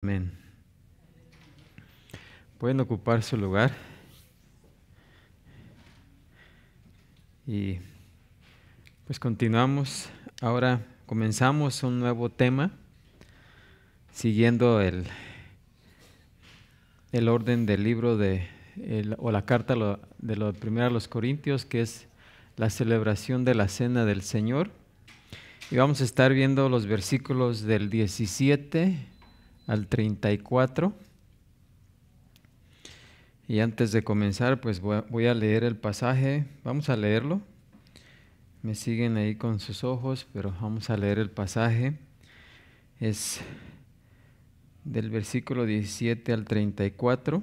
Amén. Pueden ocupar su lugar y pues continuamos. Ahora comenzamos un nuevo tema siguiendo el orden del libro o la carta de lo primero a los Corintios, que es la celebración de la Cena del Señor. Y vamos a estar viendo los versículos del 17 al 34. Y antes de comenzar, pues voy a leer el pasaje. Vamos a leerlo. Me siguen ahí con sus ojos, pero vamos a leer el pasaje. Es del versículo 17 al 34.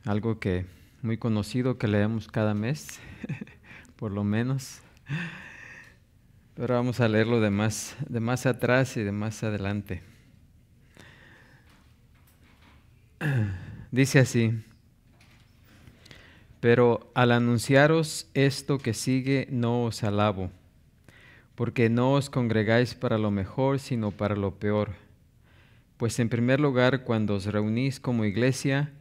Algo que muy conocido que leemos cada mes, por lo menos. Pero vamos a leerlo de más atrás y de más adelante. Dice así: pero al anunciaros esto que sigue, no os alabo, porque no os congregáis para lo mejor, sino para lo peor. Pues en primer lugar, cuando os reunís como iglesia,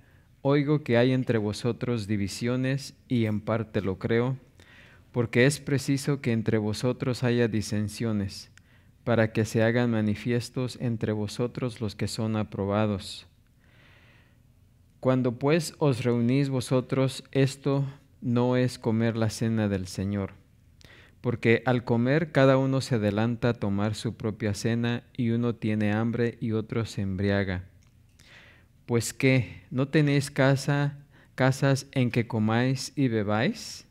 oigo que hay entre vosotros divisiones, y en parte lo creo, porque es preciso que entre vosotros haya disensiones, para que se hagan manifiestos entre vosotros los que son aprobados. Cuando pues os reunís vosotros, esto no es comer la cena del Señor, porque al comer cada uno se adelanta a tomar su propia cena, y uno tiene hambre y otro se embriaga. Pues ¿qué? ¿No tenéis casas en que comáis y bebáis?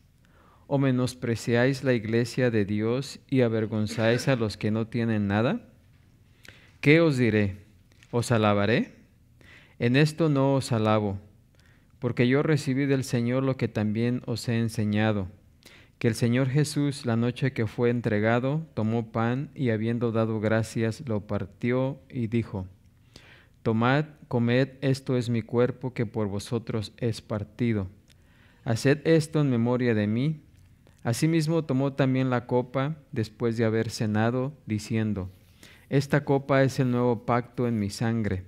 ¿O menospreciáis la iglesia de Dios y avergonzáis a los que no tienen nada? ¿Qué os diré? ¿Os alabaré? En esto no os alabo, porque yo recibí del Señor lo que también os he enseñado, que el Señor Jesús, la noche que fue entregado, tomó pan y habiendo dado gracias, lo partió y dijo: tomad, comed, esto es mi cuerpo que por vosotros es partido. Haced esto en memoria de mí. Asimismo tomó también la copa después de haber cenado, diciendo: esta copa es el nuevo pacto en mi sangre.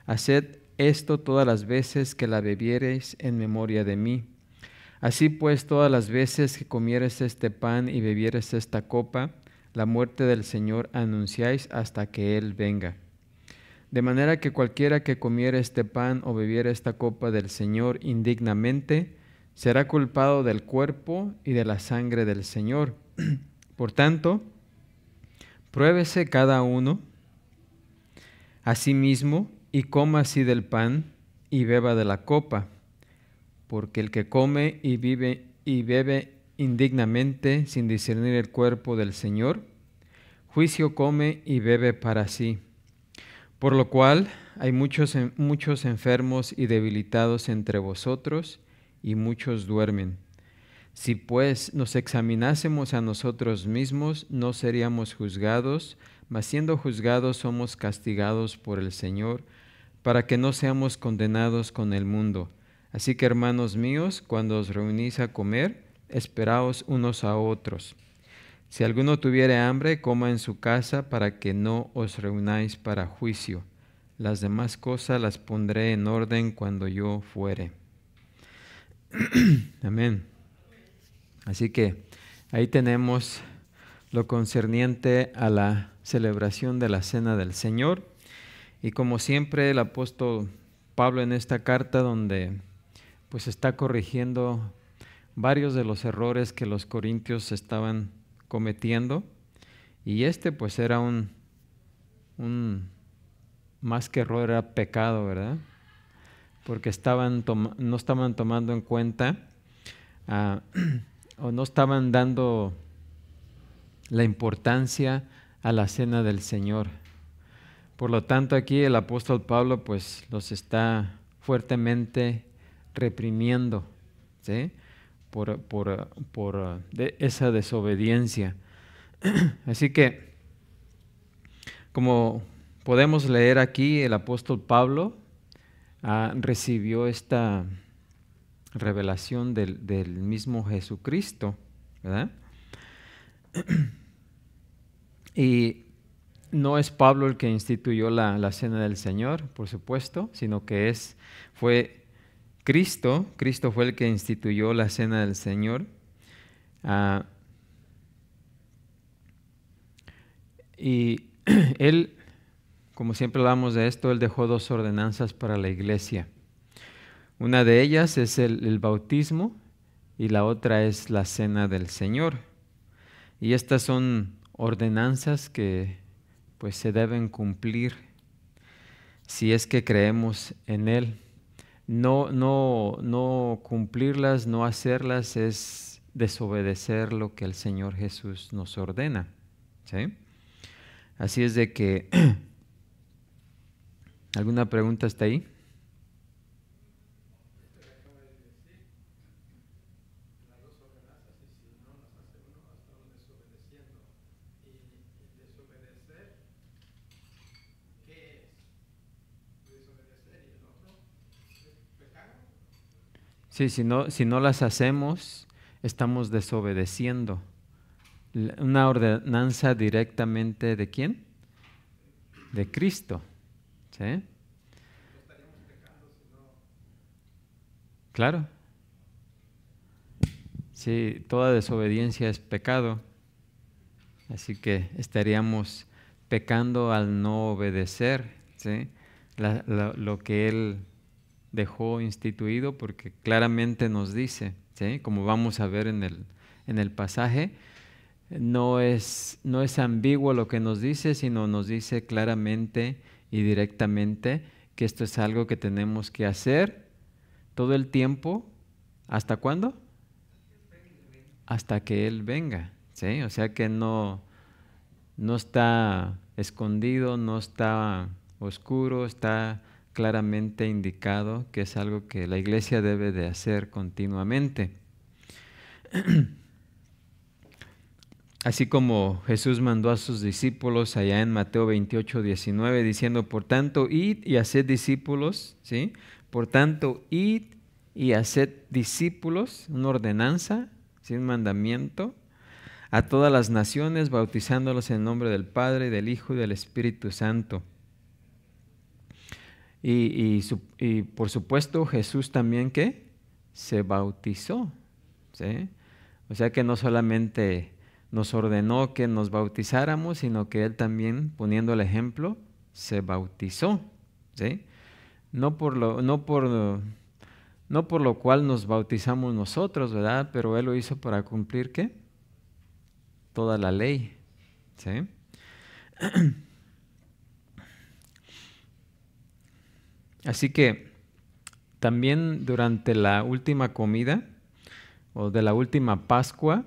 Haced esto todas las veces que la bebiereis en memoria de mí. Así pues, todas las veces que comiereis este pan y bebiereis esta copa, la muerte del Señor anunciáis hasta que Él venga. De manera que cualquiera que comiere este pan o bebiere esta copa del Señor indignamente, será culpado del cuerpo y de la sangre del Señor. Por tanto, pruébese cada uno a sí mismo y coma así del pan y beba de la copa, porque el que come y bebe indignamente sin discernir el cuerpo del Señor, juicio come y bebe para sí. Por lo cual hay muchos enfermos y debilitados entre vosotros, y muchos duermen. Si pues nos examinásemos a nosotros mismos, no seríamos juzgados, mas siendo juzgados somos castigados por el Señor, para que no seamos condenados con el mundo. Así que, hermanos míos, cuando os reunís a comer, esperaos unos a otros. Si alguno tuviere hambre, coma en su casa, para que no os reunáis para juicio. Las demás cosas las pondré en orden cuando yo fuere. Amén. Así que ahí tenemos lo concerniente a la celebración de la Cena del Señor. Y como siempre, el apóstol Pablo en esta carta, donde pues está corrigiendo varios de los errores que los corintios estaban cometiendo, y pues era un más que error, era pecado, ¿verdad? Porque no estaban tomando en cuenta o no estaban dando la importancia a la cena del Señor. Por lo tanto, aquí el apóstol Pablo pues los está fuertemente reprimiendo, ¿sí? por esa desobediencia. Así que, como podemos leer aquí, el apóstol Pablo recibió esta revelación del mismo Jesucristo, ¿verdad? Y no es Pablo el que instituyó la cena del Señor, por supuesto, sino que fue Cristo. Cristo fue el que instituyó la cena del Señor. Ah, y Él, como siempre hablamos de esto, Él dejó dos ordenanzas para la iglesia. Una de ellas es el bautismo y la otra es la cena del Señor. Y estas son ordenanzas que pues se deben cumplir si es que creemos en Él. No cumplirlas, no hacerlas es desobedecer lo que el Señor Jesús nos ordena, ¿sí? Así es de que, ¿alguna pregunta hasta ahí? Sí, si no las hacemos, estamos desobedeciendo. Una ordenanza directamente ¿de quién? De Cristo, ¿sí? Claro. Sí, toda desobediencia es pecado, así que estaríamos pecando al no obedecer, ¿sí? Lo que Él dejó instituido, porque claramente nos dice, ¿sí? Como vamos a ver en el pasaje, no es ambiguo lo que nos dice, sino nos dice claramente y directamente que esto es algo que tenemos que hacer todo el tiempo. ¿Hasta cuándo? Hasta que Él venga, ¿sí? O sea que no está escondido, no está oscuro, está claramente indicado que es algo que la iglesia debe de hacer continuamente. Así como Jesús mandó a sus discípulos allá en Mateo 28:19, diciendo, por tanto, id y haced discípulos, ¿sí? Por tanto, id y haced discípulos, una ordenanza, ¿sí? Un mandamiento, a todas las naciones, bautizándolos en el nombre del Padre, del Hijo y del Espíritu Santo. Y por supuesto Jesús también, ¿qué? Se bautizó, ¿sí? O sea que no solamente nos ordenó que nos bautizáramos, sino que Él también, poniendo el ejemplo, se bautizó, ¿sí? No por lo cual nos bautizamos nosotros, ¿verdad? Pero Él lo hizo para cumplir, ¿qué? Toda la ley, ¿sí? Así que también durante la última comida o de la última Pascua,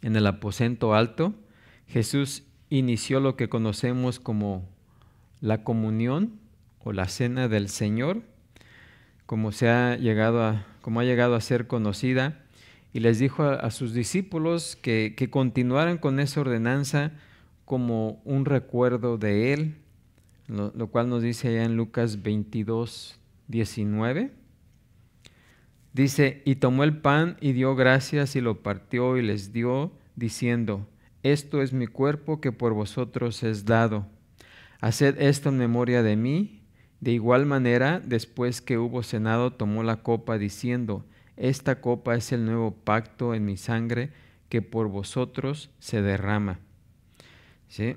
en el aposento alto, Jesús inició lo que conocemos como la comunión o la cena del Señor, como ha llegado a ser conocida, y les dijo a sus discípulos que continuaran con esa ordenanza como un recuerdo de Él, lo cual nos dice allá en Lucas 22:19. Dice, y tomó el pan y dio gracias y lo partió y les dio, diciendo, esto es mi cuerpo que por vosotros es dado. Haced esto en memoria de mí. De igual manera, después que hubo cenado, tomó la copa, diciendo, esta copa es el nuevo pacto en mi sangre que por vosotros se derrama. ¿Sí?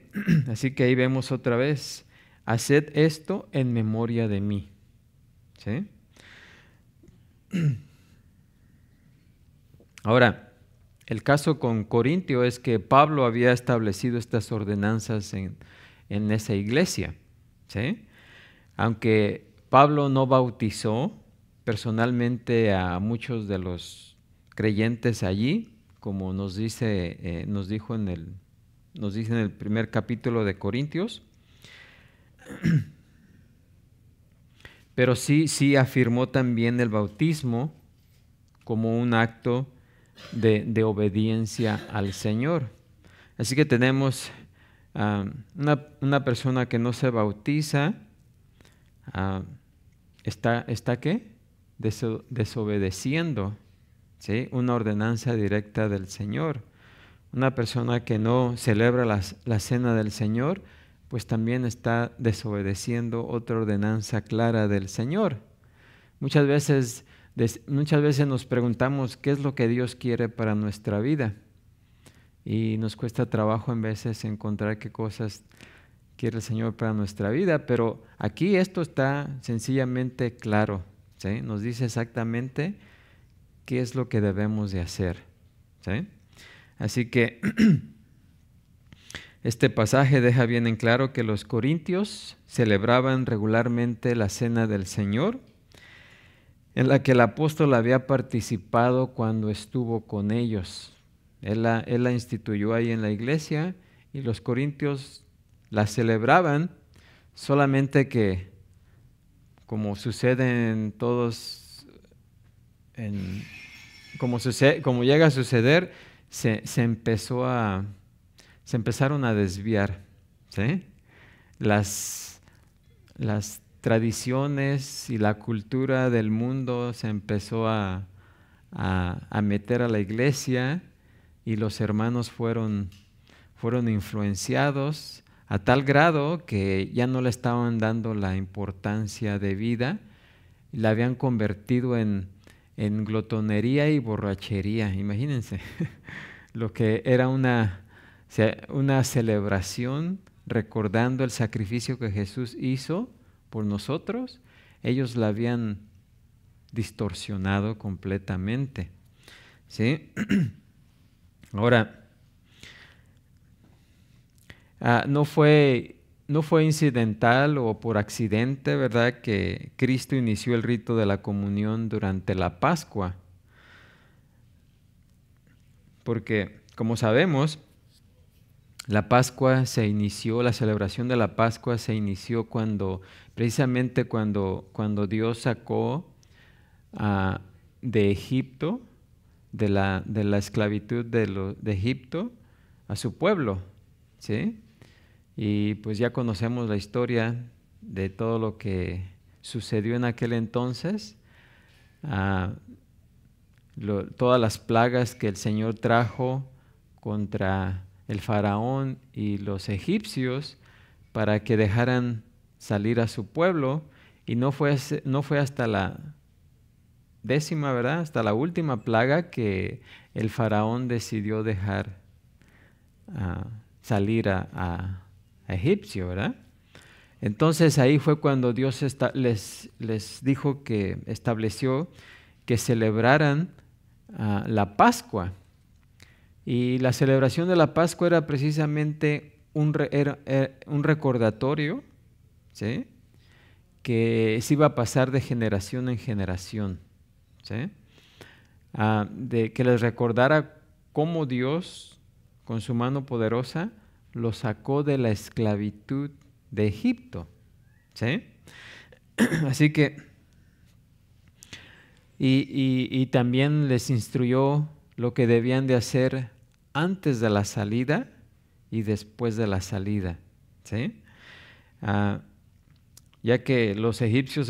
Así que ahí vemos otra vez, haced esto en memoria de mí. ¿Sí? Ahora, el caso con Corintio es que Pablo había establecido estas ordenanzas en esa iglesia, ¿sí? Aunque Pablo no bautizó personalmente a muchos de los creyentes allí, como nos dice en el primer capítulo de Corintios, pero sí afirmó también el bautismo como un acto de obediencia al Señor. Así que tenemos una persona que no se bautiza, ¿está qué? Desobedeciendo, ¿sí? Una ordenanza directa del Señor. Una persona que no celebra la cena del Señor, pues también está desobedeciendo otra ordenanza clara del Señor. Muchas veces nos preguntamos qué es lo que Dios quiere para nuestra vida. Y nos cuesta trabajo en veces encontrar qué cosas quiere el Señor para nuestra vida, pero aquí esto está sencillamente claro, ¿sí? Nos dice exactamente qué es lo que debemos de hacer, ¿sí? Así que este pasaje deja bien en claro que los corintios celebraban regularmente la cena del Señor, en la que el apóstol había participado cuando estuvo con ellos. Él la instituyó ahí en la iglesia y los corintios la celebraban, solamente que, como sucede en todos, como llega a suceder, se empezaron a desviar, ¿sí? Las tradiciones y la cultura del mundo se empezó a meter a la iglesia, y los hermanos fueron influenciados a tal grado que ya no le estaban dando la importancia de vida, la habían convertido en glotonería y borrachería. Imagínense, lo que era una celebración recordando el sacrificio que Jesús hizo por nosotros, ellos la habían distorsionado completamente, ¿sí? Ahora, no fue incidental o por accidente, ¿verdad?, que Cristo inició el rito de la comunión durante la Pascua. Porque, como sabemos, la celebración de la Pascua se inició precisamente cuando Dios sacó de Egipto, de la esclavitud de Egipto, a su pueblo, ¿sí? Y pues ya conocemos la historia de todo lo que sucedió en aquel entonces, todas las plagas que el Señor trajo contra el faraón y los egipcios para que dejaran salir a su pueblo, y no fue hasta la 10ª, ¿verdad?, hasta la última plaga que el faraón decidió dejar salir a egipcio, ¿verdad? Entonces ahí fue cuando Dios les dijo que estableció que celebraran la Pascua. Y la celebración de la Pascua era precisamente un recordatorio, ¿sí?, que se iba a pasar de generación en generación, ¿sí?, de que les recordara cómo Dios, con su mano poderosa, los sacó de la esclavitud de Egipto, ¿sí? Así que, y también les instruyó lo que debían de hacer antes de la salida y después de la salida, ¿sí? Ya que los egipcios,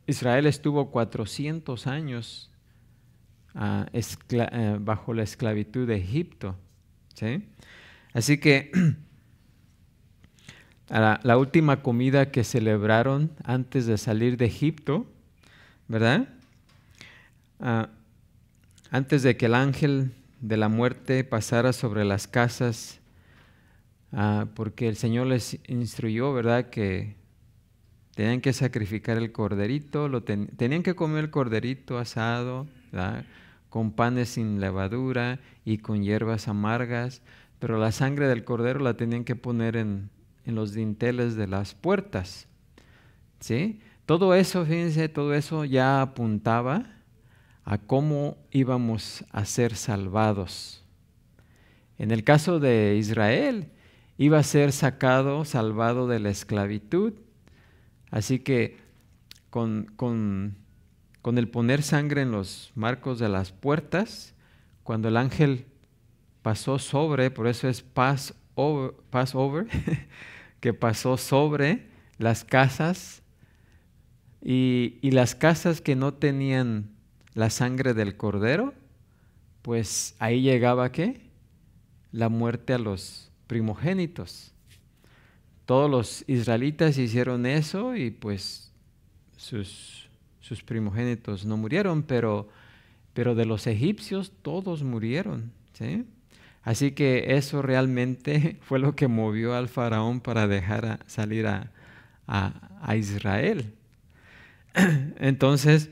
Israel estuvo 400 años bajo la esclavitud de Egipto, ¿sí? Así que la última comida que celebraron antes de salir de Egipto, ¿verdad?, antes de que el ángel de la muerte pasara sobre las casas, porque el Señor les instruyó, ¿verdad?, que tenían que sacrificar el corderito, tenían que comer el corderito asado, ¿verdad?, con panes sin levadura y con hierbas amargas, pero la sangre del cordero la tenían que poner en los dinteles de las puertas, ¿sí? Todo eso, fíjense, todo eso ya apuntaba a cómo íbamos a ser salvados. En el caso de Israel, iba a ser salvado de la esclavitud. Así que con el poner sangre en los marcos de las puertas, cuando el ángel pasó sobre, por eso es Passover, que pasó sobre las casas, y las casas que no tenían la sangre del cordero, pues ahí llegaba ¿qué? La muerte a los primogénitos. Todos los israelitas hicieron eso y pues sus primogénitos no murieron, pero de los egipcios todos murieron, ¿sí? Así que eso realmente fue lo que movió al faraón para dejar salir a Israel. Entonces,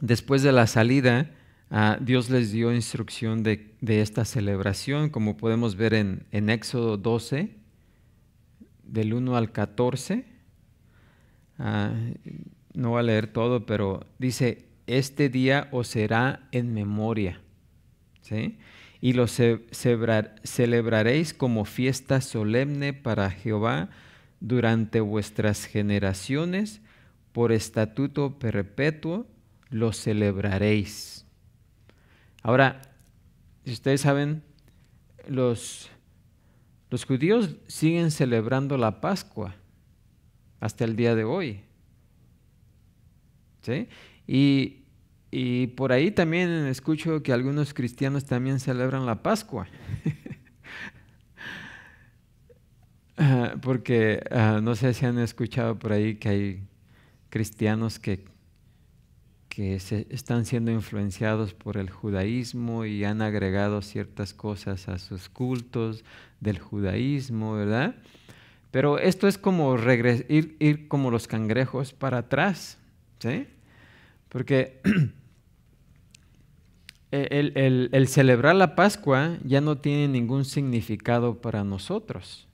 después de la salida, Dios les dio instrucción de esta celebración, como podemos ver en Éxodo 12, del 1 al 14. No voy a leer todo, pero dice, este día os será en memoria, ¿sí? Y lo celebraréis como fiesta solemne para Jehová durante vuestras generaciones, por estatuto perpetuo lo celebraréis. Ahora, si ustedes saben, los judíos siguen celebrando la Pascua hasta el día de hoy, ¿sí? Y por ahí también escucho que algunos cristianos también celebran la Pascua. Porque no sé si han escuchado por ahí que hay cristianos que están siendo influenciados por el judaísmo y han agregado ciertas cosas a sus cultos del judaísmo, ¿verdad? Pero esto es como ir como los cangrejos para atrás, ¿sí? Porque el celebrar la Pascua ya no tiene ningún significado para nosotros,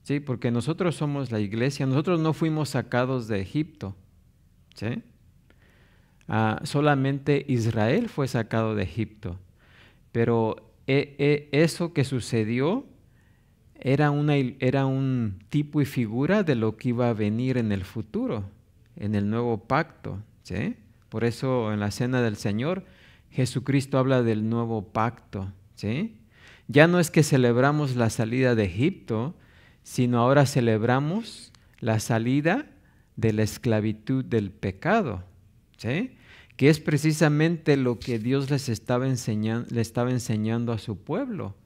¿sí? Porque nosotros somos la iglesia, nosotros no fuimos sacados de Egipto, ¿sí? Solamente Israel fue sacado de Egipto, pero eso que sucedió era un tipo y figura de lo que iba a venir en el futuro, en el nuevo pacto, ¿sí? Por eso en la Cena del Señor Jesucristo habla del nuevo pacto, ¿sí? Ya no es que celebramos la salida de Egipto, sino ahora celebramos la salida de la esclavitud del pecado, ¿sí? Que es precisamente lo que Dios le estaba enseñando a su pueblo,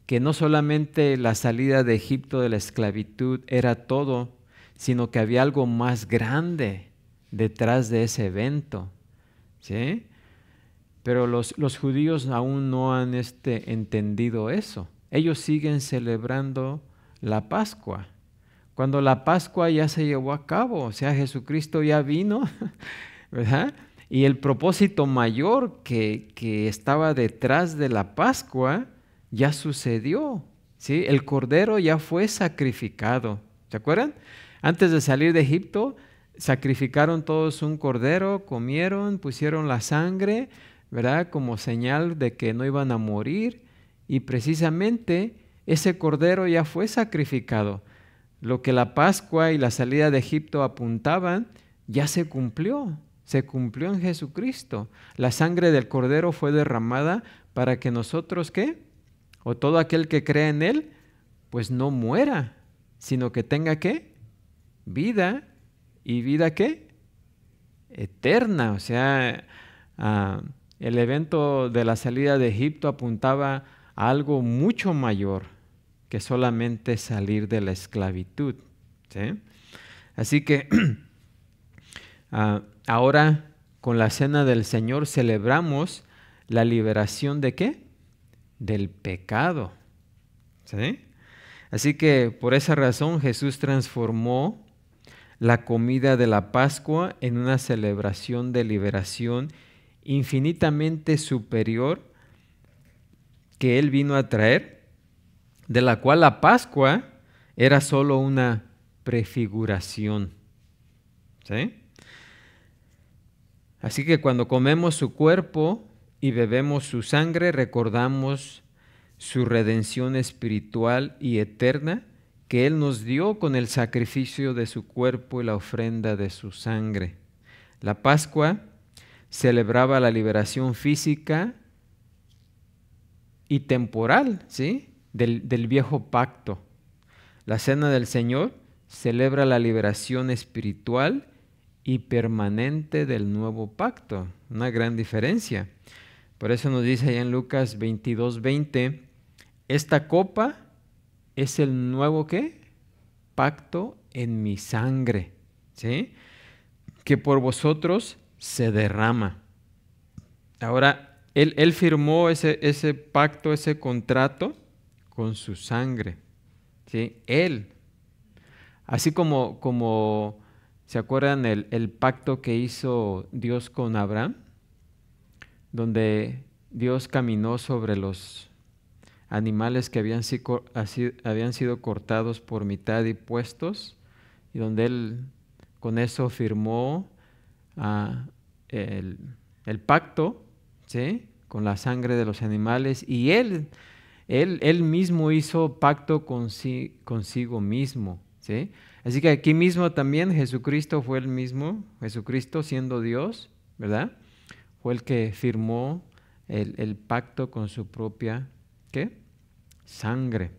que no solamente la salida de Egipto de la esclavitud era todo, sino que había algo más grande detrás de ese evento, ¿sí? Pero los judíos aún no han entendido eso. Ellos siguen celebrando la Pascua. Cuando la Pascua ya se llevó a cabo, o sea, Jesucristo ya vino, ¿verdad? Y el propósito mayor que estaba detrás de la Pascua ya sucedió, ¿sí? El cordero ya fue sacrificado. ¿Se acuerdan? Antes de salir de Egipto, sacrificaron todos un cordero, comieron, pusieron la sangre, ¿verdad? Como señal de que no iban a morir. Y precisamente ese cordero ya fue sacrificado. Lo que la Pascua y la salida de Egipto apuntaban, ya se cumplió en Jesucristo. La sangre del cordero fue derramada para que nosotros, ¿qué? O todo aquel que cree en Él, pues no muera, sino que tenga, ¿qué? Vida. ¿Y vida qué? Eterna. O sea, el evento de la salida de Egipto apuntaba a algo mucho mayor que solamente salir de la esclavitud, ¿sí? Así que ahora con la Cena del Señor celebramos la liberación ¿de qué? Del pecado, ¿sí? Así que por esa razón Jesús transformó la comida de la Pascua en una celebración de liberación infinitamente superior que Él vino a traer, de la cual la Pascua era solo una prefiguración, ¿sí? Así que cuando comemos su cuerpo y bebemos su sangre, recordamos su redención espiritual y eterna que Él nos dio con el sacrificio de su cuerpo y la ofrenda de su sangre. La Pascua celebraba la liberación física y temporal, ¿sí? del viejo pacto. La Cena del Señor celebra la liberación espiritual y permanente del nuevo pacto. Una gran diferencia. Por eso nos dice allá en Lucas 22:20, esta copa es el nuevo ¿qué? Pacto en mi sangre, ¿sí? Que por vosotros se derrama. Ahora, él firmó ese pacto, ese contrato con su sangre, ¿sí? Él. Así como ¿se acuerdan el pacto que hizo Dios con Abraham? Donde Dios caminó sobre los animales que habían sido cortados por mitad y puestos, y donde Él con eso firmó el pacto, ¿sí? Con la sangre de los animales, y Él mismo hizo pacto consigo mismo, ¿sí? Así que aquí mismo también Jesucristo fue el mismo, Jesucristo siendo Dios, ¿verdad? Fue el que firmó el pacto con su propia, ¿qué? Sangre,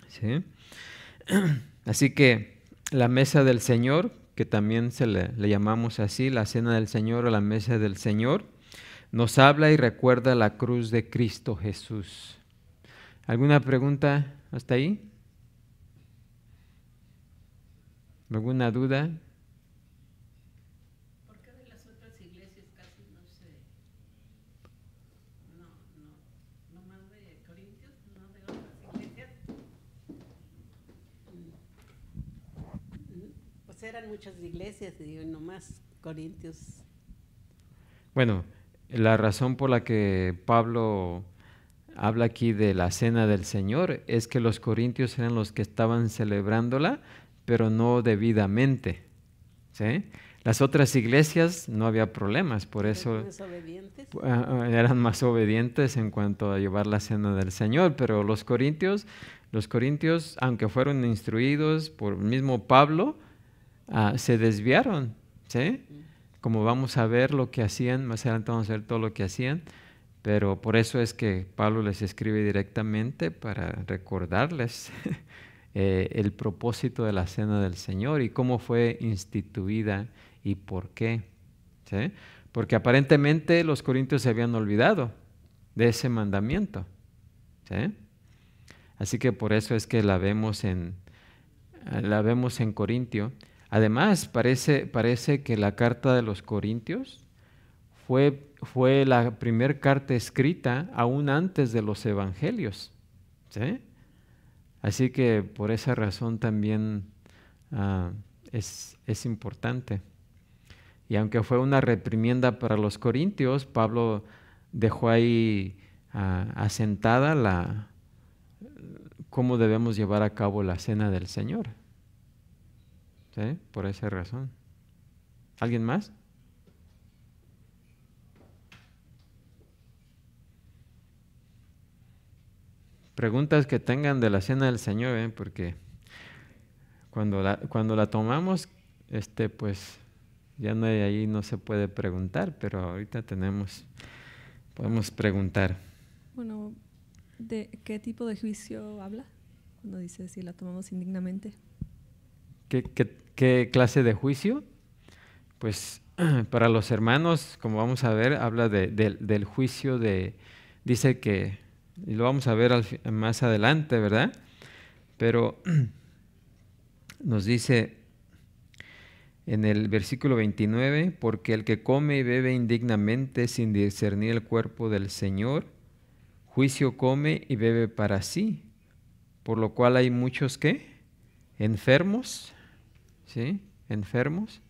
¿sí? Así que la mesa del Señor, que también le llamamos así, la cena del Señor o la mesa del Señor, nos habla y recuerda la cruz de Cristo Jesús. ¿Alguna pregunta hasta ahí? ¿Alguna duda? ¿Por qué de las otras iglesias casi no se... no más de Corintios, no de otras iglesias? Pues eran muchas iglesias, digo, no más Corintios. Bueno, la razón por la que Pablo habla aquí de la cena del Señor es que los corintios eran los que estaban celebrándola, pero no debidamente, ¿sí? Las otras iglesias no había problemas, por eso ¿Más obedientes? eran más obedientes en cuanto a llevar la cena del Señor, pero los corintios, aunque fueron instruidos por el mismo Pablo, se desviaron, ¿sí? Como vamos a ver lo que hacían, más adelante vamos a ver todo lo que hacían, pero por eso es que Pablo les escribe directamente para recordarles el propósito de la cena del Señor y cómo fue instituida y por qué, ¿sí? Porque aparentemente los corintios se habían olvidado de ese mandamiento, ¿sí? Así que por eso es que la vemos en Corintio. Además, parece que la carta de los Corintios fue la primera carta escrita aún antes de los evangelios, ¿sí? Así que por esa razón también es importante. Y aunque fue una reprimienda para los corintios, Pablo dejó ahí asentada cómo debemos llevar a cabo la cena del Señor, ¿sí? Por esa razón. ¿Alguien más? Preguntas que tengan de la cena del Señor, porque cuando la tomamos, pues ya no hay, ahí no se puede preguntar, pero ahorita podemos preguntar. Bueno, ¿de qué tipo de juicio habla cuando dice si la tomamos indignamente? ¿Qué clase de juicio? Pues para los hermanos, como vamos a ver, habla del juicio dice que, y lo vamos a ver más adelante, ¿verdad? Pero nos dice en el versículo 29, porque el que come y bebe indignamente sin discernir el cuerpo del Señor, juicio come y bebe para sí, por lo cual hay muchos ¿qué? Enfermos, ¿sí? Enfermos,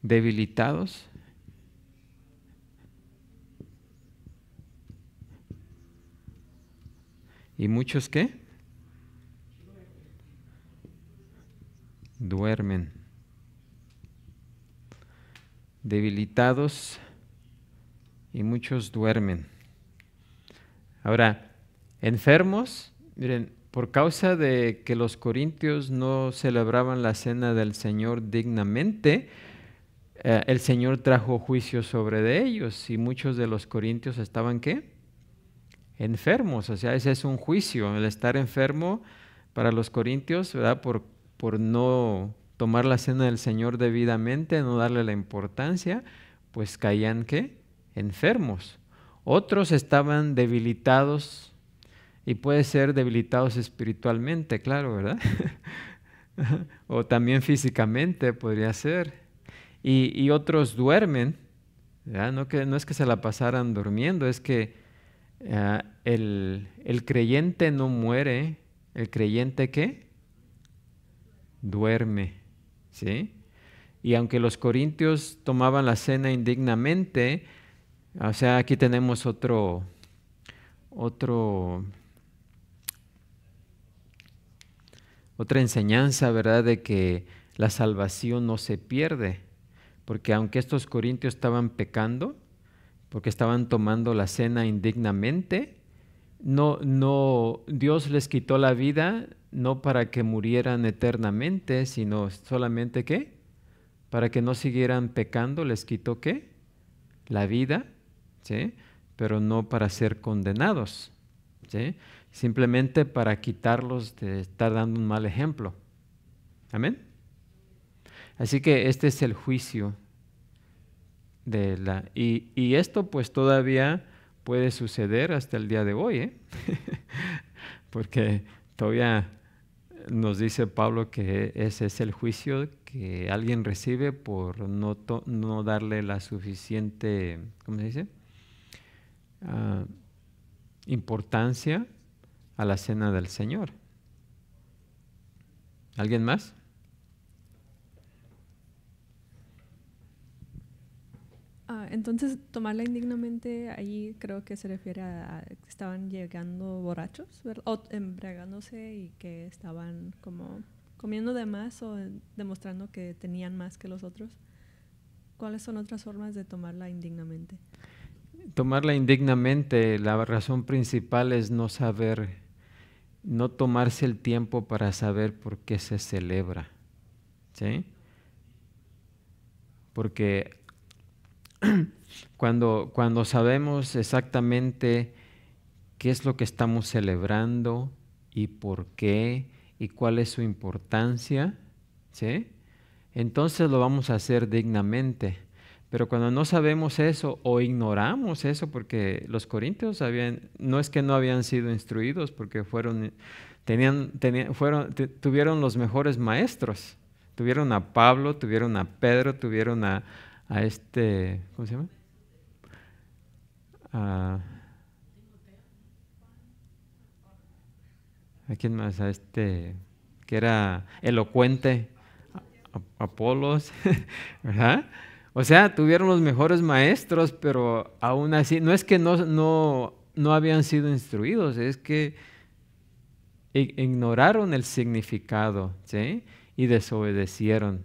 debilitados, y muchos ¿qué? Duermen. Debilitados y muchos duermen. Ahora, enfermos, miren, por causa de que los corintios no celebraban la cena del Señor dignamente, el Señor trajo juicio sobre de ellos y muchos de los corintios estaban ¿qué? Enfermos, o sea, ese es un juicio, el estar enfermo para los corintios, ¿verdad? por no tomar la cena del Señor debidamente, no darle la importancia, pues caían ¿qué? Enfermos. Otros estaban debilitados, y puede ser debilitados espiritualmente, claro, ¿verdad? O también físicamente podría ser. Y otros duermen, ¿verdad? No es que se la pasaran durmiendo, es que el creyente no muere, el creyente ¿qué? Duerme, ¿sí? Y aunque los corintios tomaban la cena indignamente, o sea, aquí tenemos otra enseñanza, ¿verdad? De que la salvación no se pierde, porque aunque estos corintios estaban pecando, porque estaban tomando la cena indignamente, Dios les quitó la vida no para que murieran eternamente, sino solamente ¿qué? Para que no siguieran pecando, les quitó ¿qué? La vida, ¿sí? Pero no para ser condenados, ¿sí? Simplemente para quitarlos de estar dando un mal ejemplo. Amén. Así que este es el juicio y esto pues todavía puede suceder hasta el día de hoy, ¿eh? Porque todavía nos dice Pablo que ese es el juicio que alguien recibe por no darle la suficiente, ¿cómo se dice? Importancia a la cena del Señor. ¿Alguien más? Entonces, tomarla indignamente, ahí creo que se refiere a que estaban llegando borrachos, ¿verdad? O embriagándose y que estaban como comiendo de más o demostrando que tenían más que los otros. ¿Cuáles son otras formas de tomarla indignamente? Tomarla indignamente, la razón principal es no saber, no tomarse el tiempo para saber por qué se celebra, ¿sí? Porque cuando sabemos exactamente qué es lo que estamos celebrando y por qué y cuál es su importancia, ¿sí? Entonces lo vamos a hacer dignamente. Pero cuando no sabemos eso o ignoramos eso, porque los corintios no es que no habían sido instruidos, porque tuvieron los mejores maestros. Tuvieron a Pablo, tuvieron a Pedro, tuvieron a ¿cómo se llama? ¿A quién más? Que era elocuente, Apolos, ¿verdad? O sea, tuvieron los mejores maestros, pero aún así, no es que no habían sido instruidos, es que ignoraron el significado, ¿sí? Y desobedecieron.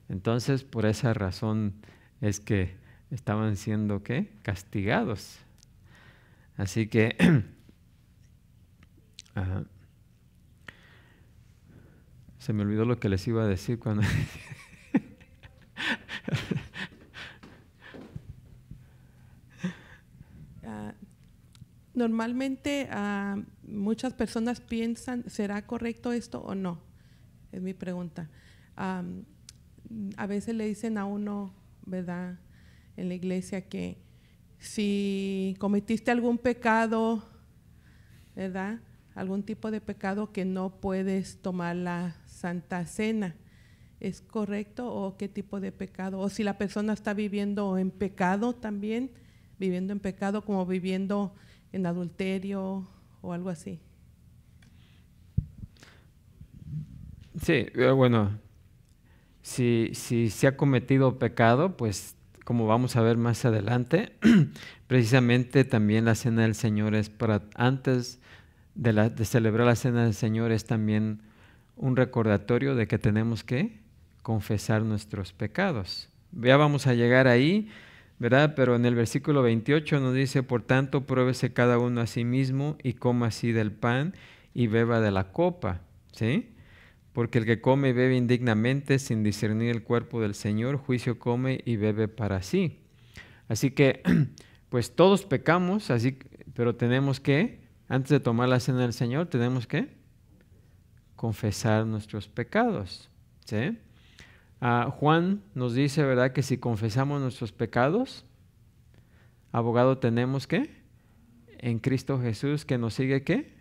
Entonces, por esa razón es que estaban siendo, ¿qué? Castigados. Así que, se me olvidó lo que les iba a decir cuando... Normalmente muchas personas piensan, ¿será correcto esto o no? Es mi pregunta. A veces le dicen a uno, ¿verdad? En la iglesia que si cometiste algún pecado, ¿verdad? Algún tipo de pecado que no puedes tomar la Santa Cena. ¿Es correcto o qué tipo de pecado? O si la persona está viviendo en pecado también, viviendo en pecado como viviendo en adulterio o algo así. Sí, bueno, si se ha cometido pecado, pues como vamos a ver más adelante, precisamente también la cena del Señor es antes de celebrar la cena del Señor es también un recordatorio de que tenemos que confesar nuestros pecados. Ya vamos a llegar ahí, ¿verdad? Pero en el versículo 28 nos dice, por tanto, pruébese cada uno a sí mismo y coma así del pan y beba de la copa, ¿sí? Porque el que come y bebe indignamente sin discernir el cuerpo del Señor, juicio come y bebe para sí. Así que, pues todos pecamos, pero tenemos que, antes de tomar la cena del Señor, tenemos que confesar nuestros pecados, ¿sí? Juan nos dice, ¿verdad?, que si confesamos nuestros pecados, abogado tenemos, ¿qué? En Cristo Jesús, que nos sigue, ¿qué?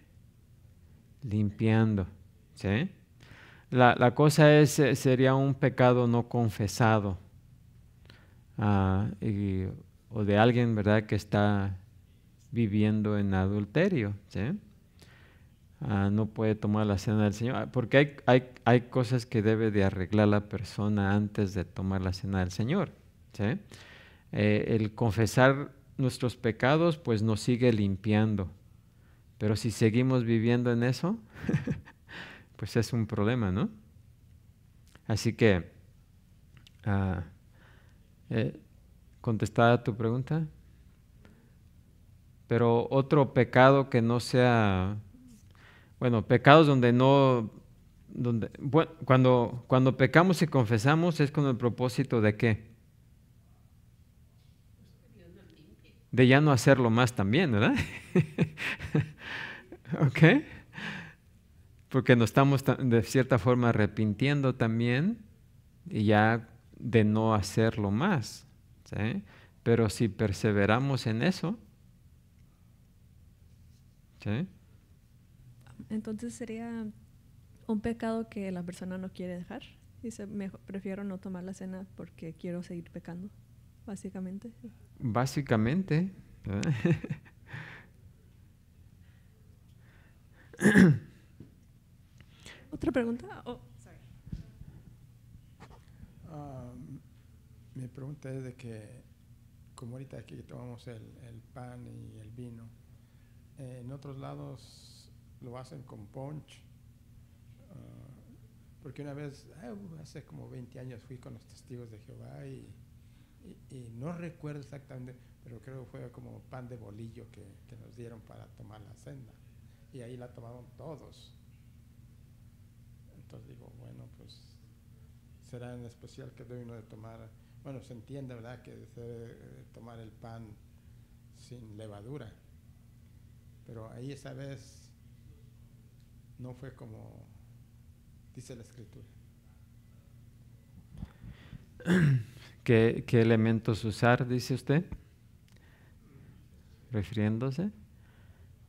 Limpiando, ¿sí? La cosa es, sería un pecado no confesado, o de alguien, ¿verdad?, que está viviendo en adulterio, ¿sí? No puede tomar la cena del Señor, porque hay cosas que debe de arreglar la persona antes de tomar la cena del Señor, ¿sí? El confesar nuestros pecados, pues nos sigue limpiando, pero si seguimos viviendo en eso, pues es un problema, ¿no? Así que, contestada tu pregunta, pero otro pecado que no sea, bueno, pecados donde no, bueno, cuando pecamos y confesamos es con el propósito de ¿qué? De ya no hacerlo más también, ¿verdad? ¿Ok? Porque nos estamos de cierta forma arrepintiendo también y ya de no hacerlo más, ¿sí? Pero si perseveramos en eso, ¿sí? Entonces sería un pecado que la persona no quiere dejar. Dice, prefiero no tomar la cena porque quiero seguir pecando, básicamente. Básicamente, ¿verdad? ¿Otra pregunta? Oh, sorry. Mi pregunta es de que, como ahorita aquí tomamos el pan y el vino, en otros lados lo hacen con punch, porque una vez, hace como 20 años fui con los testigos de Jehová y no recuerdo exactamente, pero creo que fue como pan de bolillo que nos dieron para tomar la cena, y ahí la tomaron todos. Entonces digo, bueno, pues será en especial que debe uno de tomar, bueno, se entiende, ¿verdad?, que se debe tomar el pan sin levadura, pero ahí esa vez no fue como dice la Escritura. ¿Qué elementos usar, dice usted? Refiriéndose.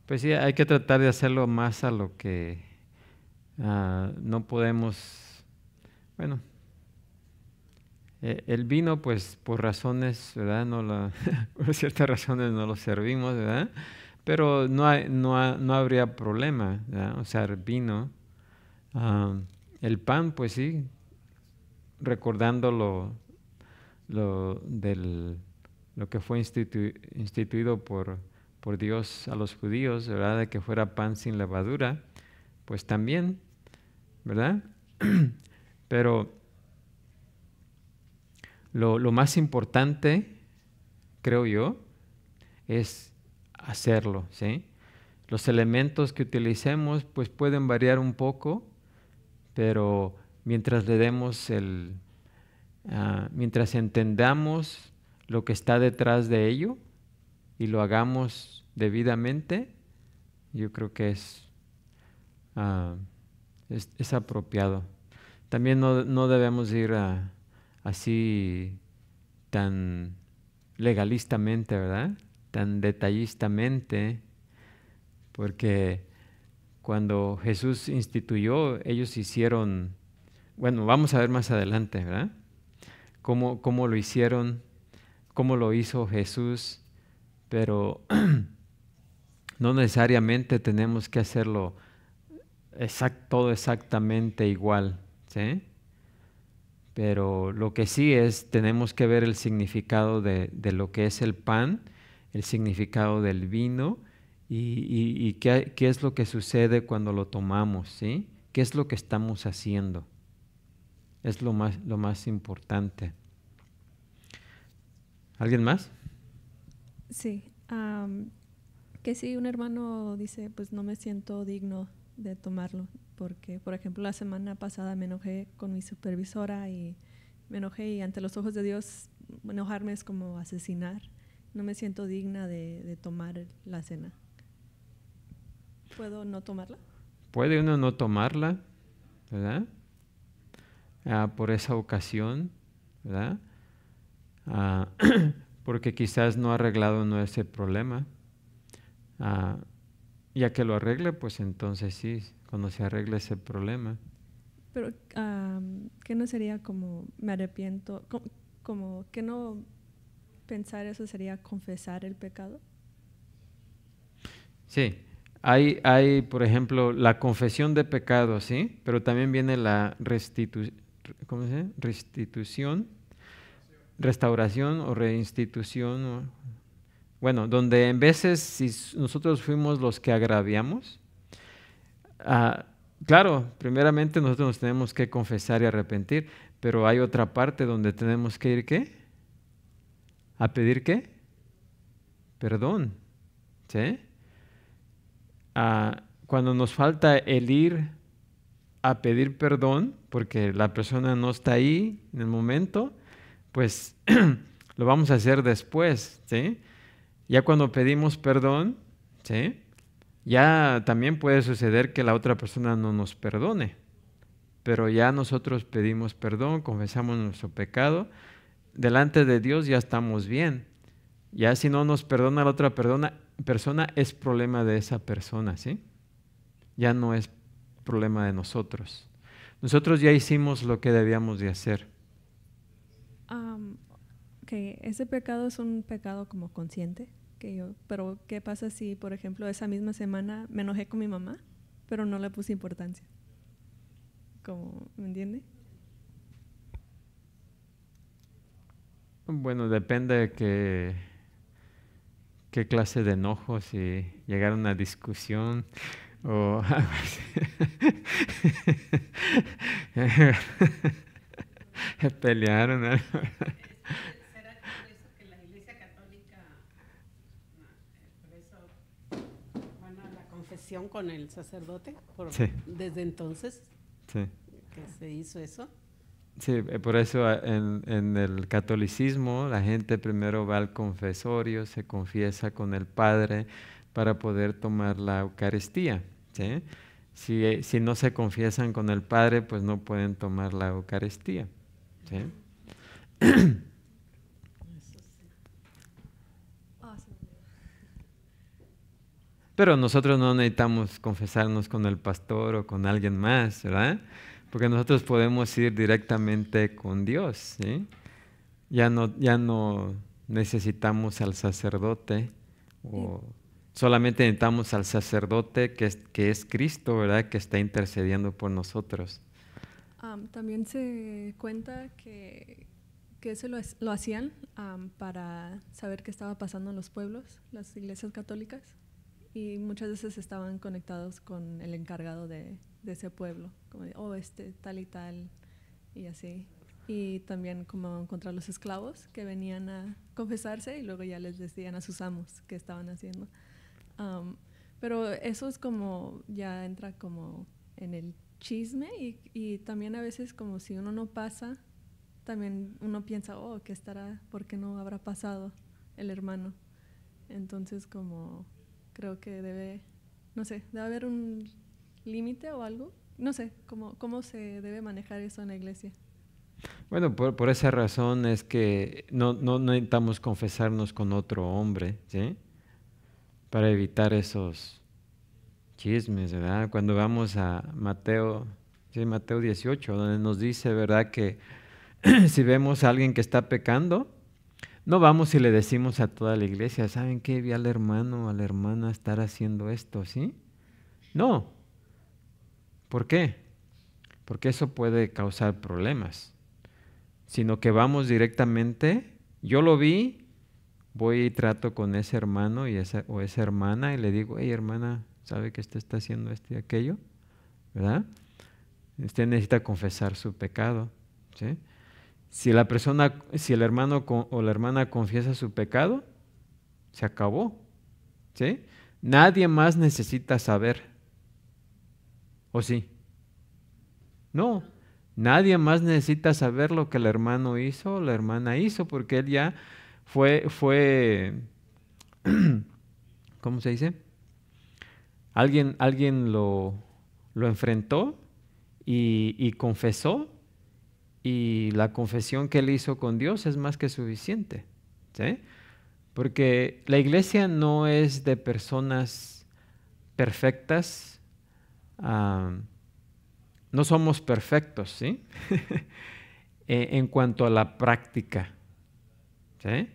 Pues sí, hay que tratar de hacerlo más a lo que no podemos, bueno, el vino, pues por razones, ¿verdad? Por ciertas razones no lo servimos, ¿verdad? Pero no habría problema, ¿verdad? Usar vino. El pan, pues sí, recordando lo que fue instituido por Dios a los judíos, ¿verdad? De que fuera pan sin levadura, pues también, ¿verdad? Pero lo más importante, creo yo, es hacerlo, ¿sí? Los elementos que utilicemos, pues pueden variar un poco, pero mientras le demos mientras entendamos lo que está detrás de ello y lo hagamos debidamente, yo creo que es apropiado. También no debemos ir así tan legalistamente, ¿verdad? Tan detallistamente, porque cuando Jesús instituyó, ellos hicieron, bueno, vamos a ver más adelante, ¿verdad? Cómo lo hicieron, cómo lo hizo Jesús, pero no necesariamente tenemos que hacerlo todo exactamente igual, ¿sí? Pero lo que sí es, tenemos que ver el significado de lo que es el pan, el significado del vino y qué es lo que sucede cuando lo tomamos, ¿sí? ¿Qué es lo que estamos haciendo? Es lo más importante. ¿Alguien más? Sí, que si un hermano dice, pues no me siento digno de tomarlo, porque, por ejemplo, la semana pasada me enojé con mi supervisora y me enojé y ante los ojos de Dios enojarme es como asesinar. No me siento digna de tomar la cena. ¿Puedo no tomarla? ¿Puede uno no tomarla? ¿verdad? Por esa ocasión, ¿verdad? Porque quizás no ha arreglado no ese problema. Ya que lo arregle, pues entonces sí, cuando se arregle ese problema. Pero, ¿qué no sería como me arrepiento? Como que no pensar eso sería confesar el pecado. Sí, hay, por ejemplo, la confesión de pecado, ¿sí? Pero también viene la ¿cómo se dice? Restitución, restauración o reinstitución. Bueno, donde en veces si nosotros fuimos los que agraviamos, claro, primeramente nosotros nos tenemos que confesar y arrepentir, pero hay otra parte donde tenemos que ir, ¿qué? ¿A pedir qué? Perdón, ¿sí? Cuando nos falta el ir a pedir perdón, porque la persona no está ahí en el momento, pues lo vamos a hacer después, ¿sí? Ya cuando pedimos perdón, ¿sí? Ya también puede suceder que la otra persona no nos perdone, pero ya nosotros pedimos perdón, confesamos nuestro pecado, delante de Dios ya estamos bien. Ya si no nos perdona la otra persona es problema de esa persona, ¿sí? Ya no es problema de nosotros. Nosotros ya hicimos lo que debíamos de hacer. Ese pecado es un pecado como consciente. Pero ¿qué pasa si, por ejemplo, esa misma semana me enojé con mi mamá, pero no le puse importancia? ¿Me entiende? Bueno, depende de qué clase de enojo, si llegar a una discusión o pelearon algo. ¿Será por eso que la Iglesia Católica, por eso, bueno, la confesión con el sacerdote, Sí. desde entonces Sí. que se hizo eso? Sí, por eso en el catolicismo la gente primero va al confesorio, se confiesa con el Padre para poder tomar la Eucaristía, ¿sí? Si no se confiesan con el Padre, pues no pueden tomar la Eucaristía, ¿sí? Pero nosotros no necesitamos confesarnos con el pastor o con alguien más, ¿verdad? Porque nosotros podemos ir directamente con Dios, ¿sí? Ya no necesitamos al sacerdote, o solamente necesitamos al sacerdote que es Cristo, ¿verdad? Que está intercediendo por nosotros. También se cuenta que eso lo hacían para saber qué estaba pasando en los pueblos, las iglesias católicas, y muchas veces estaban conectados con el encargado de ese pueblo, como de, tal y tal, y así. Y también como contra los esclavos que venían a confesarse y luego ya les decían a sus amos qué estaban haciendo. Pero eso es como, ya entra como en el chisme y también a veces como si uno no pasa, también uno piensa, ¿qué estará? ¿Por qué no habrá pasado el hermano? Entonces como creo que debe haber un límite o algo. No sé, ¿cómo se debe manejar eso en la iglesia? Bueno, por esa razón es que no necesitamos confesarnos con otro hombre, ¿sí? Para evitar esos chismes, ¿verdad? Cuando vamos a Mateo 18, donde nos dice, ¿verdad? Que si vemos a alguien que está pecando, no vamos y le decimos a toda la iglesia, ¿saben qué? Vi al hermano o a la hermana estar haciendo esto, ¿sí? No. ¿Por qué? Porque eso puede causar problemas. Sino que vamos directamente, yo lo vi, voy y trato con ese hermano o esa hermana y le digo, hey hermana, ¿sabe que usted está haciendo esto y aquello? ¿Verdad? Usted necesita confesar su pecado, ¿sí? Si el hermano o la hermana confiesa su pecado, se acabó, ¿sí? Nadie más necesita saber, ¿o sí? No, nadie más necesita saber lo que el hermano hizo o la hermana hizo, porque él ya fue, ¿cómo se dice? Alguien lo enfrentó y confesó, y la confesión que él hizo con Dios es más que suficiente, ¿sí? Porque la iglesia no es de personas perfectas, no somos perfectos, ¿sí? En cuanto a la práctica, ¿sí?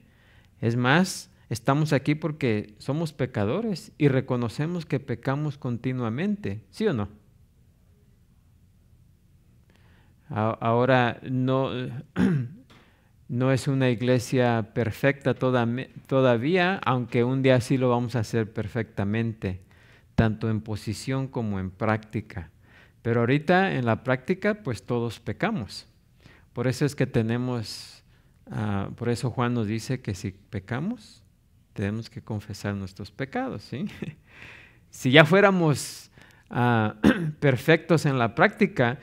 Es más, estamos aquí porque somos pecadores y reconocemos que pecamos continuamente, ¿sí o no? Ahora no, no es una iglesia perfecta todavía, aunque un día sí lo vamos a hacer perfectamente, tanto en posición como en práctica. Pero ahorita en la práctica pues todos pecamos. Por eso es que por eso Juan nos dice que si pecamos, tenemos que confesar nuestros pecados, ¿sí? Si ya fuéramos perfectos en la práctica,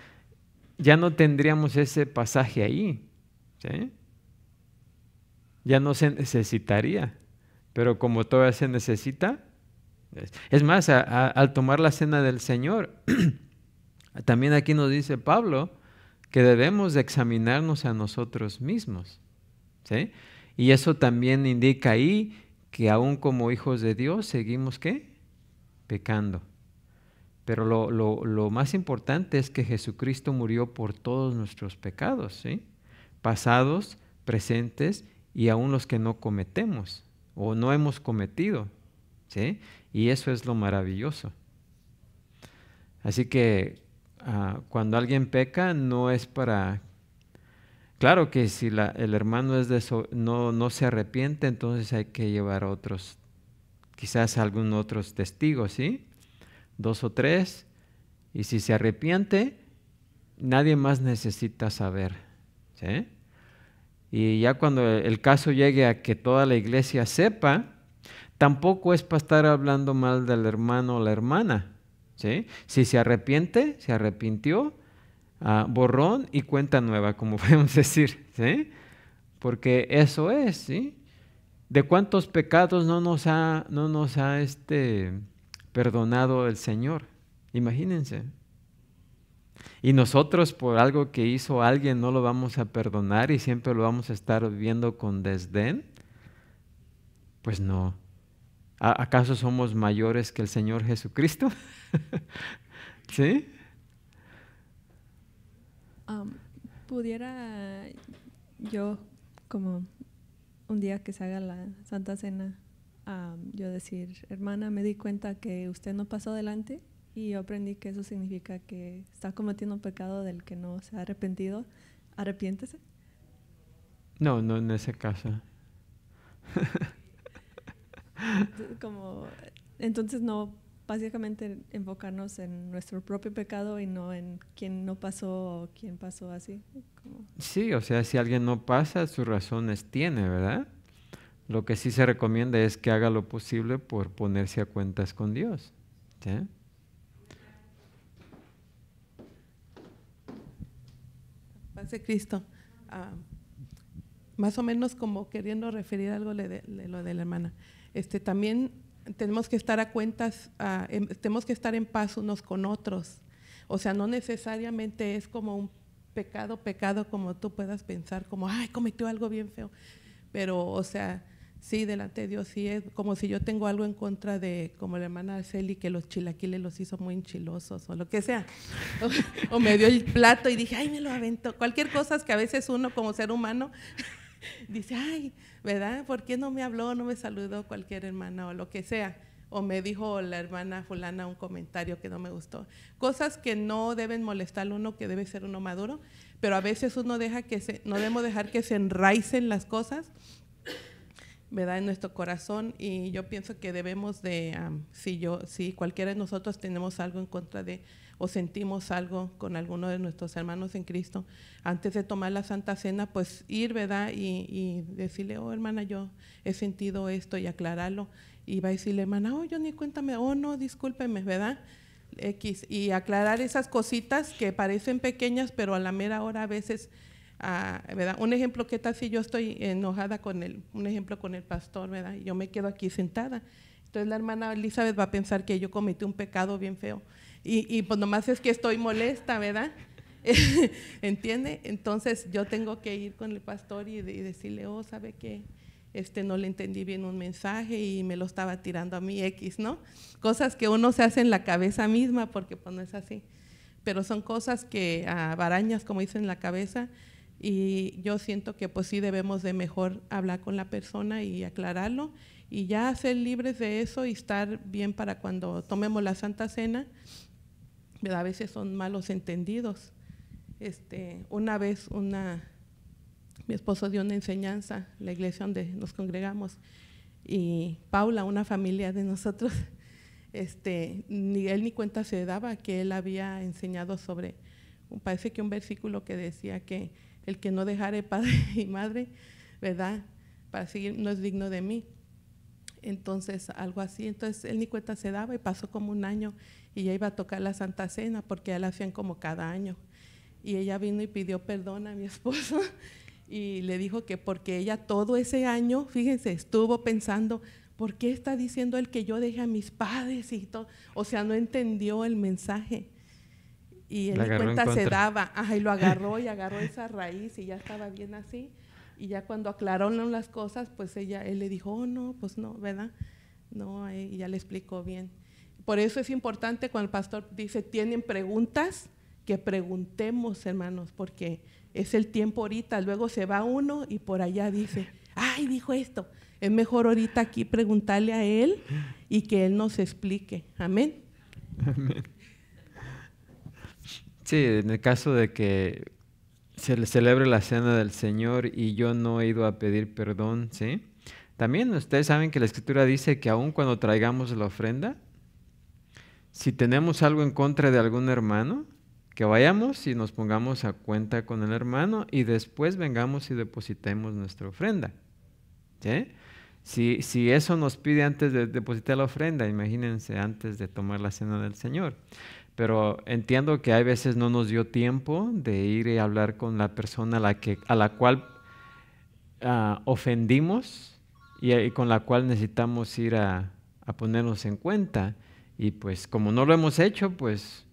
ya no tendríamos ese pasaje ahí, ¿sí? Ya no se necesitaría, pero como todavía se necesita, es más, al tomar la cena del Señor, también aquí nos dice Pablo que debemos de examinarnos a nosotros mismos, ¿sí? Y eso también indica ahí que aún como hijos de Dios seguimos, ¿qué? Pecando. Pero lo más importante es que Jesucristo murió por todos nuestros pecados, ¿sí? Pasados, presentes y aún los que no cometemos o no hemos cometido, ¿sí? Y eso es lo maravilloso. Así que cuando alguien peca no es para... Claro que si el hermano no se arrepiente, entonces hay que llevar a otros, quizás algún otros testigos, ¿sí? 2 o 3, y si se arrepiente, nadie más necesita saber, ¿sí? Y ya cuando el caso llegue a que toda la iglesia sepa, tampoco es para estar hablando mal del hermano o la hermana, ¿sí? Si se arrepiente, se arrepintió, borrón y cuenta nueva, como podemos decir, ¿sí? Porque eso es, ¿sí? ¿De cuántos pecados no nos ha perdonado el Señor? Imagínense. Y nosotros por algo que hizo alguien no lo vamos a perdonar y siempre lo vamos a estar viendo con desdén. Pues no. ¿Acaso somos mayores que el Señor Jesucristo? ¿Sí? ¿Pudiera yo, como un día que se haga la Santa Cena, yo decir, hermana, me di cuenta que usted no pasó adelante y yo aprendí que eso significa que está cometiendo un pecado del que no se ha arrepentido, arrepiéntese? No en ese caso. Entonces no, básicamente enfocarnos en nuestro propio pecado y no en quién no pasó o quién pasó así. Sí, o sea, si alguien no pasa, sus razones tiene, ¿verdad? Lo que sí se recomienda es que haga lo posible por ponerse a cuentas con Dios, ¿sí? Paz de Cristo. Más o menos como queriendo referir algo de lo de la hermana. También tenemos que estar a cuentas, tenemos que estar en paz unos con otros. O sea, no necesariamente es como un pecado como tú puedas pensar, como, ay, cometió algo bien feo. Pero, o sea, sí, delante de Dios, sí es como si yo tengo algo en contra de, como la hermana Arceli, que los chilaquiles los hizo muy enchilosos o lo que sea. O me dio el plato y dije, ay, me lo aventó. Cualquier cosa es que a veces uno como ser humano dice, ay, ¿verdad? ¿Por qué no me habló, no me saludó cualquier hermana o lo que sea? O me dijo la hermana fulana un comentario que no me gustó. Cosas que no deben molestar a uno, que debe ser uno maduro, pero a veces uno no debemos dejar que se enraicen las cosas, ¿verdad? En nuestro corazón, y yo pienso que debemos de, si cualquiera de nosotros tenemos algo en contra de o sentimos algo con alguno de nuestros hermanos en Cristo, antes de tomar la Santa Cena, pues ir, ¿verdad? Y decirle, oh hermana, yo he sentido esto, y aclararlo, y va a decirle, hermana, oh, yo ni cuéntame, oh no, discúlpeme, ¿verdad? Y aclarar esas cositas que parecen pequeñas, pero a la mera hora a veces, ¿verdad? Un ejemplo, ¿qué tal si yo estoy enojada un ejemplo con el pastor, ¿verdad? Yo me quedo aquí sentada. Entonces la hermana Elizabeth va a pensar que yo cometí un pecado bien feo. y pues nomás es que estoy molesta, ¿verdad? ¿Entiende? Entonces yo tengo que ir con el pastor y decirle, oh, ¿sabe qué? No le entendí bien un mensaje y me lo estaba tirando a mí X, ¿no? Cosas que uno se hace en la cabeza misma porque pues no es así. Pero son cosas que barañas, como dicen, en la cabeza, y yo siento que pues sí debemos de mejor hablar con la persona y aclararlo y ya ser libres de eso y estar bien para cuando tomemos la Santa Cena, ¿verdad? A veces son malos entendidos. Una vez mi esposo dio una enseñanza en la iglesia donde nos congregamos y Paula, una familia de nosotros, ni él ni cuenta se daba que él había enseñado sobre, parece que un versículo que decía que el que no dejare padre y madre, ¿verdad? Para seguir no es digno de mí. Entonces, algo así. Entonces, él ni cuenta se daba y pasó como un año y ya iba a tocar la Santa Cena porque ya la hacían como cada año. Y ella vino y pidió perdón a mi esposo y le dijo que porque ella todo ese año, fíjense, estuvo pensando, ¿por qué está diciendo él que yo deje a mis padres y todo? O sea, no entendió el mensaje. Y él ni cuenta se daba, y lo agarró y agarró esa raíz y ya estaba bien así. Y ya cuando aclararon las cosas, pues él le dijo, oh, no, pues no, ¿verdad? No, y ya le explicó bien. Por eso es importante cuando el pastor dice, ¿tienen preguntas? Que preguntemos, hermanos, porque es el tiempo ahorita. Luego se va uno y por allá dice, ay, dijo esto. Es mejor ahorita aquí preguntarle a él y que él nos explique. Amén. Amén. Sí, en el caso de que se le celebre la cena del Señor y yo no he ido a pedir perdón, ¿sí? También ustedes saben que la Escritura dice que aun cuando traigamos la ofrenda, si tenemos algo en contra de algún hermano, que vayamos y nos pongamos a cuenta con el hermano y después vengamos y depositemos nuestra ofrenda, ¿sí? Si eso nos pide antes de depositar la ofrenda, imagínense antes de tomar la cena del Señor. Pero entiendo que hay veces no nos dio tiempo de ir y hablar con la persona a la cual ofendimos y con la cual necesitamos ir a ponernos en cuenta. Y pues como no lo hemos hecho, pues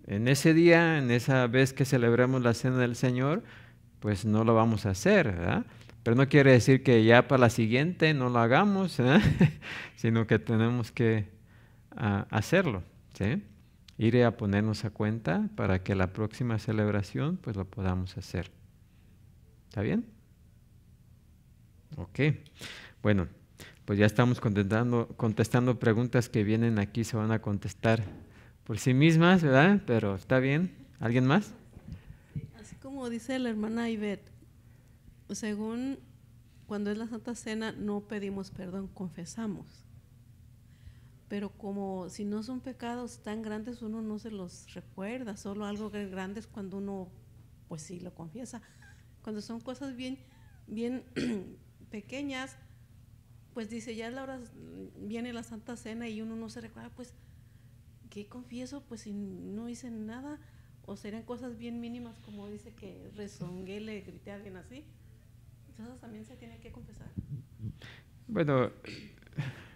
en ese día, en esa vez que celebremos la cena del Señor, pues no lo vamos a hacer, ¿verdad? Pero no quiere decir que ya para la siguiente no lo hagamos, sino que tenemos que hacerlo, ¿sí? Ir a ponernos a cuenta para que la próxima celebración pues lo podamos hacer. ¿Está bien? Ok. Bueno, pues ya estamos contestando preguntas que vienen aquí, se van a contestar por sí mismas, ¿verdad? Pero está bien. ¿Alguien más? Así como dice la hermana Ivette, según cuando es la Santa Cena no pedimos perdón, confesamos. Pero como si no son pecados tan grandes, uno no se los recuerda, solo algo grande es cuando uno, pues sí, lo confiesa. Cuando son cosas bien pequeñas, pues dice, ya es la hora, viene la Santa Cena y uno no se recuerda, pues, ¿qué confieso? Pues si no hice nada, o serían cosas bien mínimas, como dice que rezongué, le grité a alguien así. Entonces también se tiene que confesar. Bueno,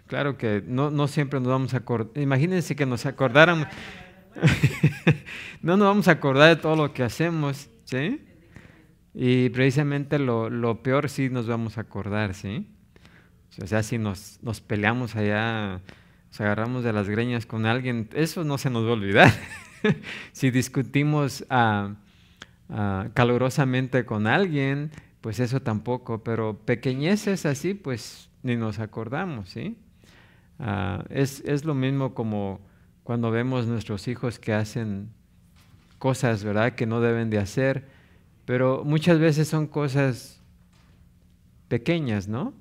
claro que no siempre nos vamos a acordar. Imagínense que nos acordáramos. No nos vamos a acordar de todo lo que hacemos, ¿sí? Y precisamente lo peor sí nos vamos a acordar, ¿sí? O sea, si nos peleamos allá, nos agarramos de las greñas con alguien, eso no se nos va a olvidar. Si discutimos calurosamente con alguien, pues eso tampoco, pero pequeñeces así, pues ni nos acordamos, ¿sí? Es lo mismo como cuando vemos nuestros hijos que hacen cosas, ¿verdad?, que no deben de hacer, pero muchas veces son cosas pequeñas, ¿no?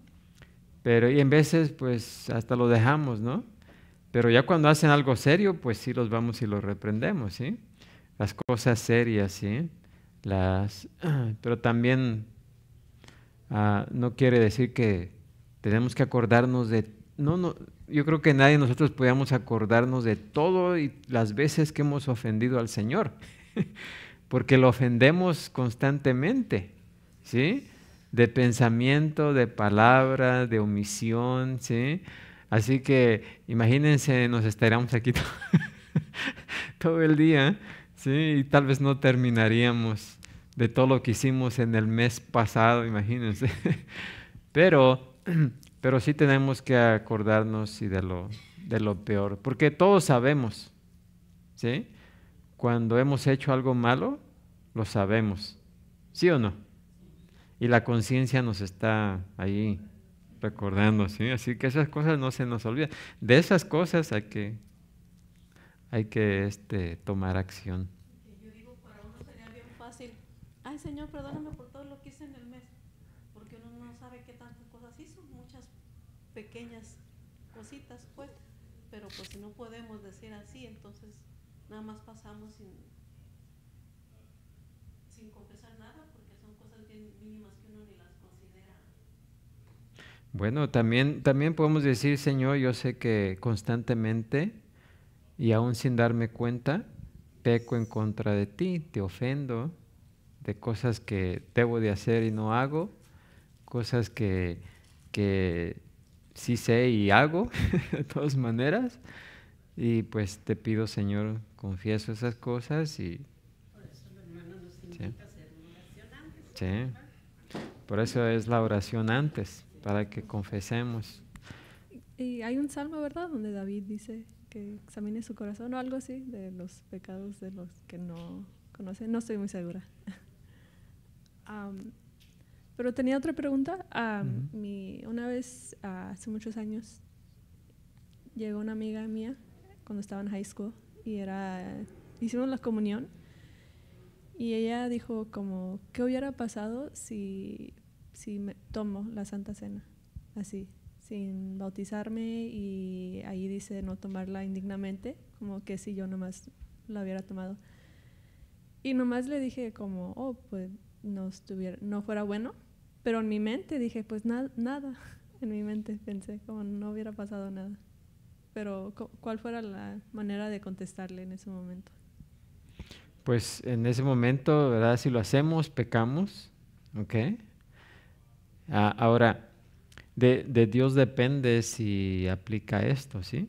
Y en veces, pues, hasta lo dejamos, ¿no? Pero ya cuando hacen algo serio, pues sí los vamos y los reprendemos, ¿sí? Las cosas serias, ¿sí? Pero también no quiere decir que tenemos que acordarnos de... No, yo creo que nadie de nosotros podíamos acordarnos de todo y las veces que hemos ofendido al Señor, porque lo ofendemos constantemente, ¿sí? De pensamiento, de palabra, de omisión, ¿sí? Así que imagínense, nos estaríamos aquí todo el día, ¿sí? Y tal vez no terminaríamos de todo lo que hicimos en el mes pasado, imagínense. Pero sí tenemos que acordarnos de lo peor, porque todos sabemos, ¿sí? Cuando hemos hecho algo malo, lo sabemos, ¿sí o no? Y la conciencia nos está ahí recordando, ¿sí? Así que esas cosas no se nos olvidan. De esas cosas hay que tomar acción. Yo digo, para uno sería bien fácil. Ay, Señor, perdóname por todo lo que hice en el mes. Porque uno no sabe qué tantas cosas hizo, muchas pequeñas cositas, pues. Pero pues si no podemos decir así, entonces nada más pasamos sin confesar nada, porque son cosas bien mínimas que uno ni las considera. Bueno, también podemos decir, Señor, yo sé que constantemente y aún sin darme cuenta, peco en contra de ti, te ofendo de cosas que debo de hacer y no hago, cosas que sí sé y hago de todas maneras, y pues te pido, Señor, confieso esas cosas y... Por eso el hermano nos invita a hacer una oración antes. Sí, por eso es la oración antes, para que confesemos. Y hay un salmo, ¿verdad?, donde David dice que examine su corazón o algo así, de los pecados de los que no conocen. No estoy muy segura. Pero tenía otra pregunta. Una vez, hace muchos años, llegó una amiga mía cuando estaba en high school y hicimos la comunión y ella dijo como, ¿qué hubiera pasado si me tomo la Santa Cena así, sin bautizarme? Y ahí dice no tomarla indignamente, como que si yo nomás la hubiera tomado. Y nomás le dije como, pues no fuera bueno, pero en mi mente dije, pues nada, en mi mente pensé como no hubiera pasado nada. Pero ¿cuál fuera la manera de contestarle en ese momento? Pues en ese momento, ¿verdad? Si lo hacemos, pecamos, ¿ok? Ahora, de Dios depende si aplica esto, ¿sí?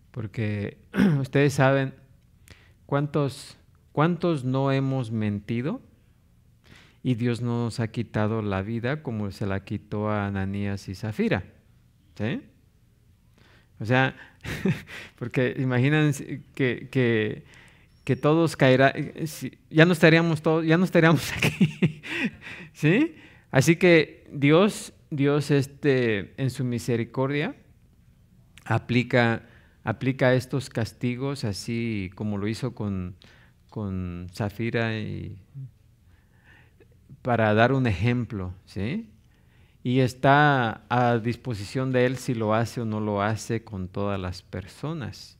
Porque ustedes saben cuántos no hemos mentido y Dios no nos ha quitado la vida como se la quitó a Ananías y Zafira, ¿sí? O sea, porque imagínense que todos caerán, ya no estaríamos aquí, ¿sí? Así que Dios en su misericordia aplica estos castigos así como lo hizo con Zafira y para dar un ejemplo, ¿sí? Y está a disposición de Él si lo hace o no lo hace con todas las personas.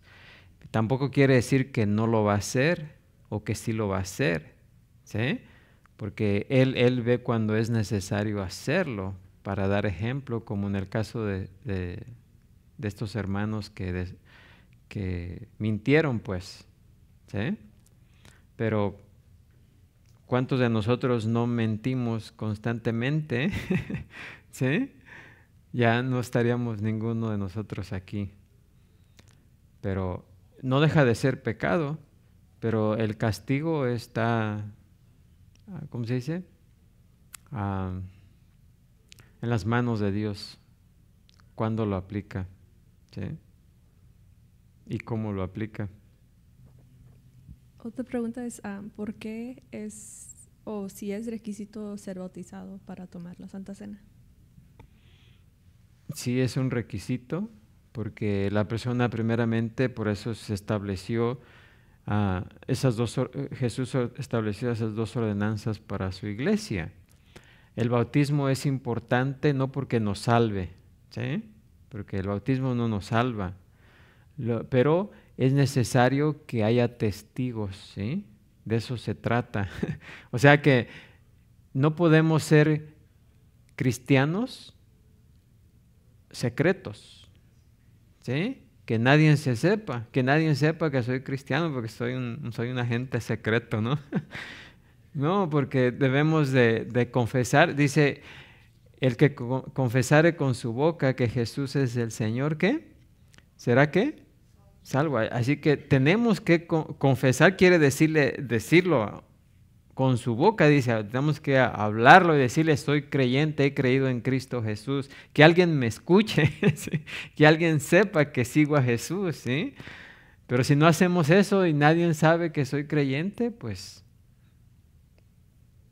Tampoco quiere decir que no lo va a hacer o que sí lo va a hacer, ¿sí? Porque Él ve cuando es necesario hacerlo para dar ejemplo, como en el caso de estos hermanos que mintieron, pues, ¿sí? Pero ¿cuántos de nosotros no mentimos constantemente? ¿Sí? Ya no estaríamos ninguno de nosotros aquí. Pero no deja de ser pecado, pero el castigo está, ¿cómo se dice? En las manos de Dios. ¿Cuándo lo aplica? ¿Sí? ¿Y cómo lo aplica? Otra pregunta es, ¿por qué si es requisito ser bautizado para tomar la Santa Cena? Sí, es un requisito, porque la persona primeramente, por eso se estableció Jesús estableció esas dos ordenanzas para su iglesia. El bautismo es importante no porque nos salve, ¿sí? Porque el bautismo no nos salva, pero es necesario que haya testigos, ¿sí? De eso se trata. O sea que no podemos ser cristianos secretos, ¿sí? Que nadie sepa que soy cristiano porque soy un agente secreto, ¿no? No, porque debemos de confesar, dice, el que confesare con su boca que Jesús es el Señor, ¿qué? ¿Será qué? salvo. Así que tenemos que confesar, quiere decirlo con su boca, dice, tenemos que hablarlo y decirle, soy creyente, he creído en Cristo Jesús. Que alguien me escuche, ¿sí? Que alguien sepa que sigo a Jesús, ¿sí? Pero si no hacemos eso y nadie sabe que soy creyente, pues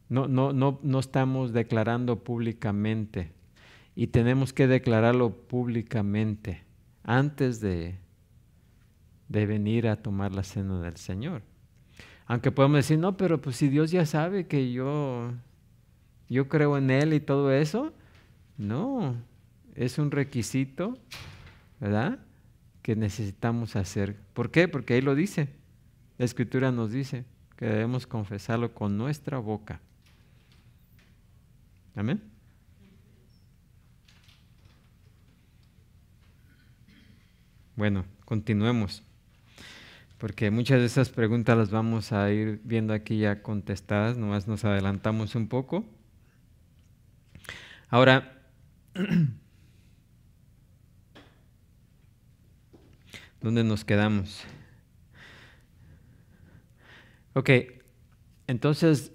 no estamos declarando públicamente. Y tenemos que declararlo públicamente antes de venir a tomar la cena del Señor. Aunque podemos decir, no, pero pues si Dios ya sabe que yo creo en Él y todo eso, no, es un requisito, ¿verdad?, que necesitamos hacer. ¿Por qué? Porque ahí lo dice, la Escritura nos dice que debemos confesarlo con nuestra boca. Amén. Bueno, continuemos, porque muchas de esas preguntas las vamos a ir viendo aquí ya contestadas, nomás nos adelantamos un poco. Ahora, ¿dónde nos quedamos? Ok, entonces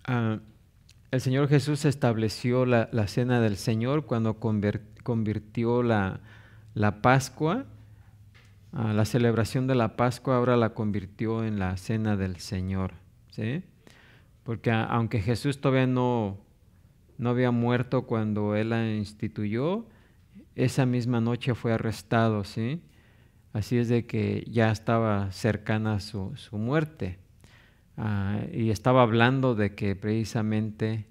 el Señor Jesús estableció la cena del Señor cuando convirtió la Pascua. La celebración de la Pascua ahora la convirtió en la cena del Señor, ¿sí? Porque aunque Jesús todavía no había muerto cuando Él la instituyó, esa misma noche fue arrestado, ¿sí? Así es de que ya estaba cercana su muerte. Y estaba hablando de que precisamente,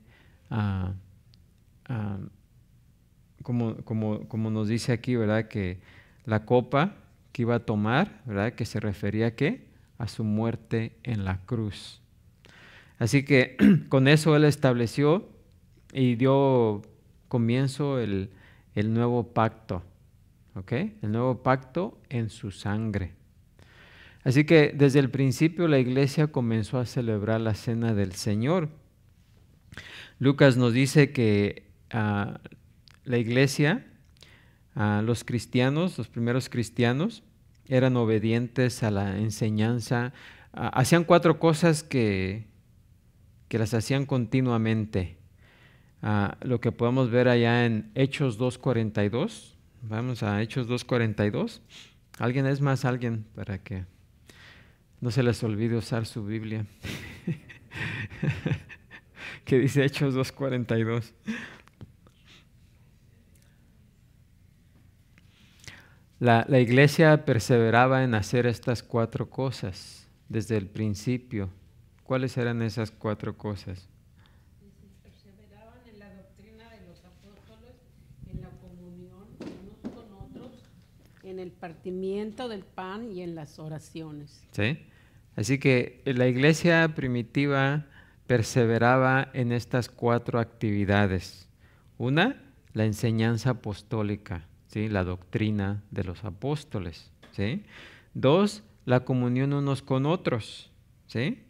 como nos dice aquí, ¿verdad?, que la copa que iba a tomar, ¿verdad?, que se refería ¿a qué? A su muerte en la cruz. Así que con eso Él estableció y dio comienzo el nuevo pacto, ¿ok? El nuevo pacto en su sangre. Así que desde el principio la iglesia comenzó a celebrar la cena del Señor. Lucas nos dice que la iglesia, los cristianos, los primeros cristianos, eran obedientes a la enseñanza. Hacían 4 cosas que las hacían continuamente. Lo que podemos ver allá en Hechos 2:42. Vamos a Hechos 2:42. ¿Alguien es más? Alguien para que no se les olvide usar su Biblia. Que dice Hechos 2:42. La iglesia perseveraba en hacer estas 4 cosas desde el principio. ¿Cuáles eran esas 4 cosas? Perseveraban en la doctrina de los apóstoles, en la comunión unos con otros, en el partimiento del pan y en las oraciones. ¿Sí? Así que la iglesia primitiva perseveraba en estas 4 actividades. Una, la enseñanza apostólica, ¿sí?, la doctrina de los apóstoles, ¿sí? 2, la comunión unos con otros, ¿sí?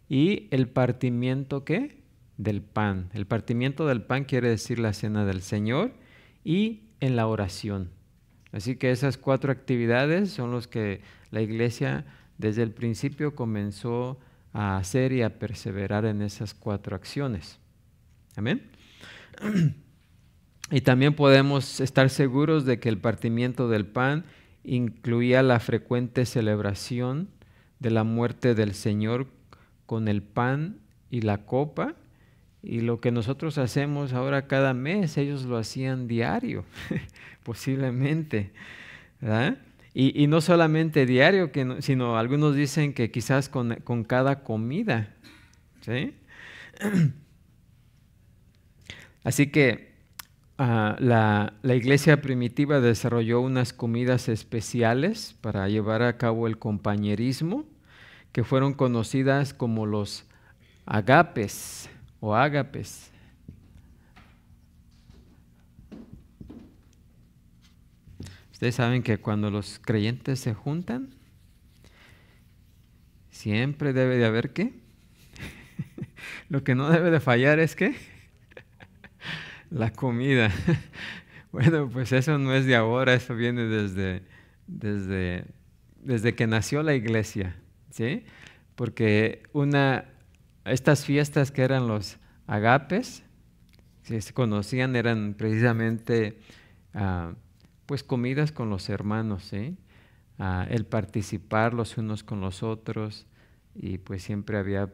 Y el partimiento, ¿qué? Del pan. El partimiento del pan quiere decir la cena del Señor, y en la oración. Así que esas 4 actividades son los que la iglesia desde el principio comenzó a hacer y a perseverar en esas 4 acciones. Amén. Y también podemos estar seguros de que el partimiento del pan incluía la frecuente celebración de la muerte del Señor con el pan y la copa, y lo que nosotros hacemos ahora cada mes, ellos lo hacían diario, posiblemente, ¿verdad? Y no solamente diario, sino algunos dicen que quizás con cada comida, ¿sí? Así que la iglesia primitiva desarrolló unas comidas especiales para llevar a cabo el compañerismo, que fueron conocidas como los agapes o ágapes. Ustedes saben que cuando los creyentes se juntan, siempre debe de haber ¿qué? Lo que no debe de fallar es ¿qué? La comida. Bueno, pues eso no es de ahora, eso viene desde desde que nació la iglesia, ¿sí? Porque estas fiestas que eran los agapes, si se conocían, eran precisamente pues comidas con los hermanos, ¿sí? El participar los unos con los otros, y pues siempre había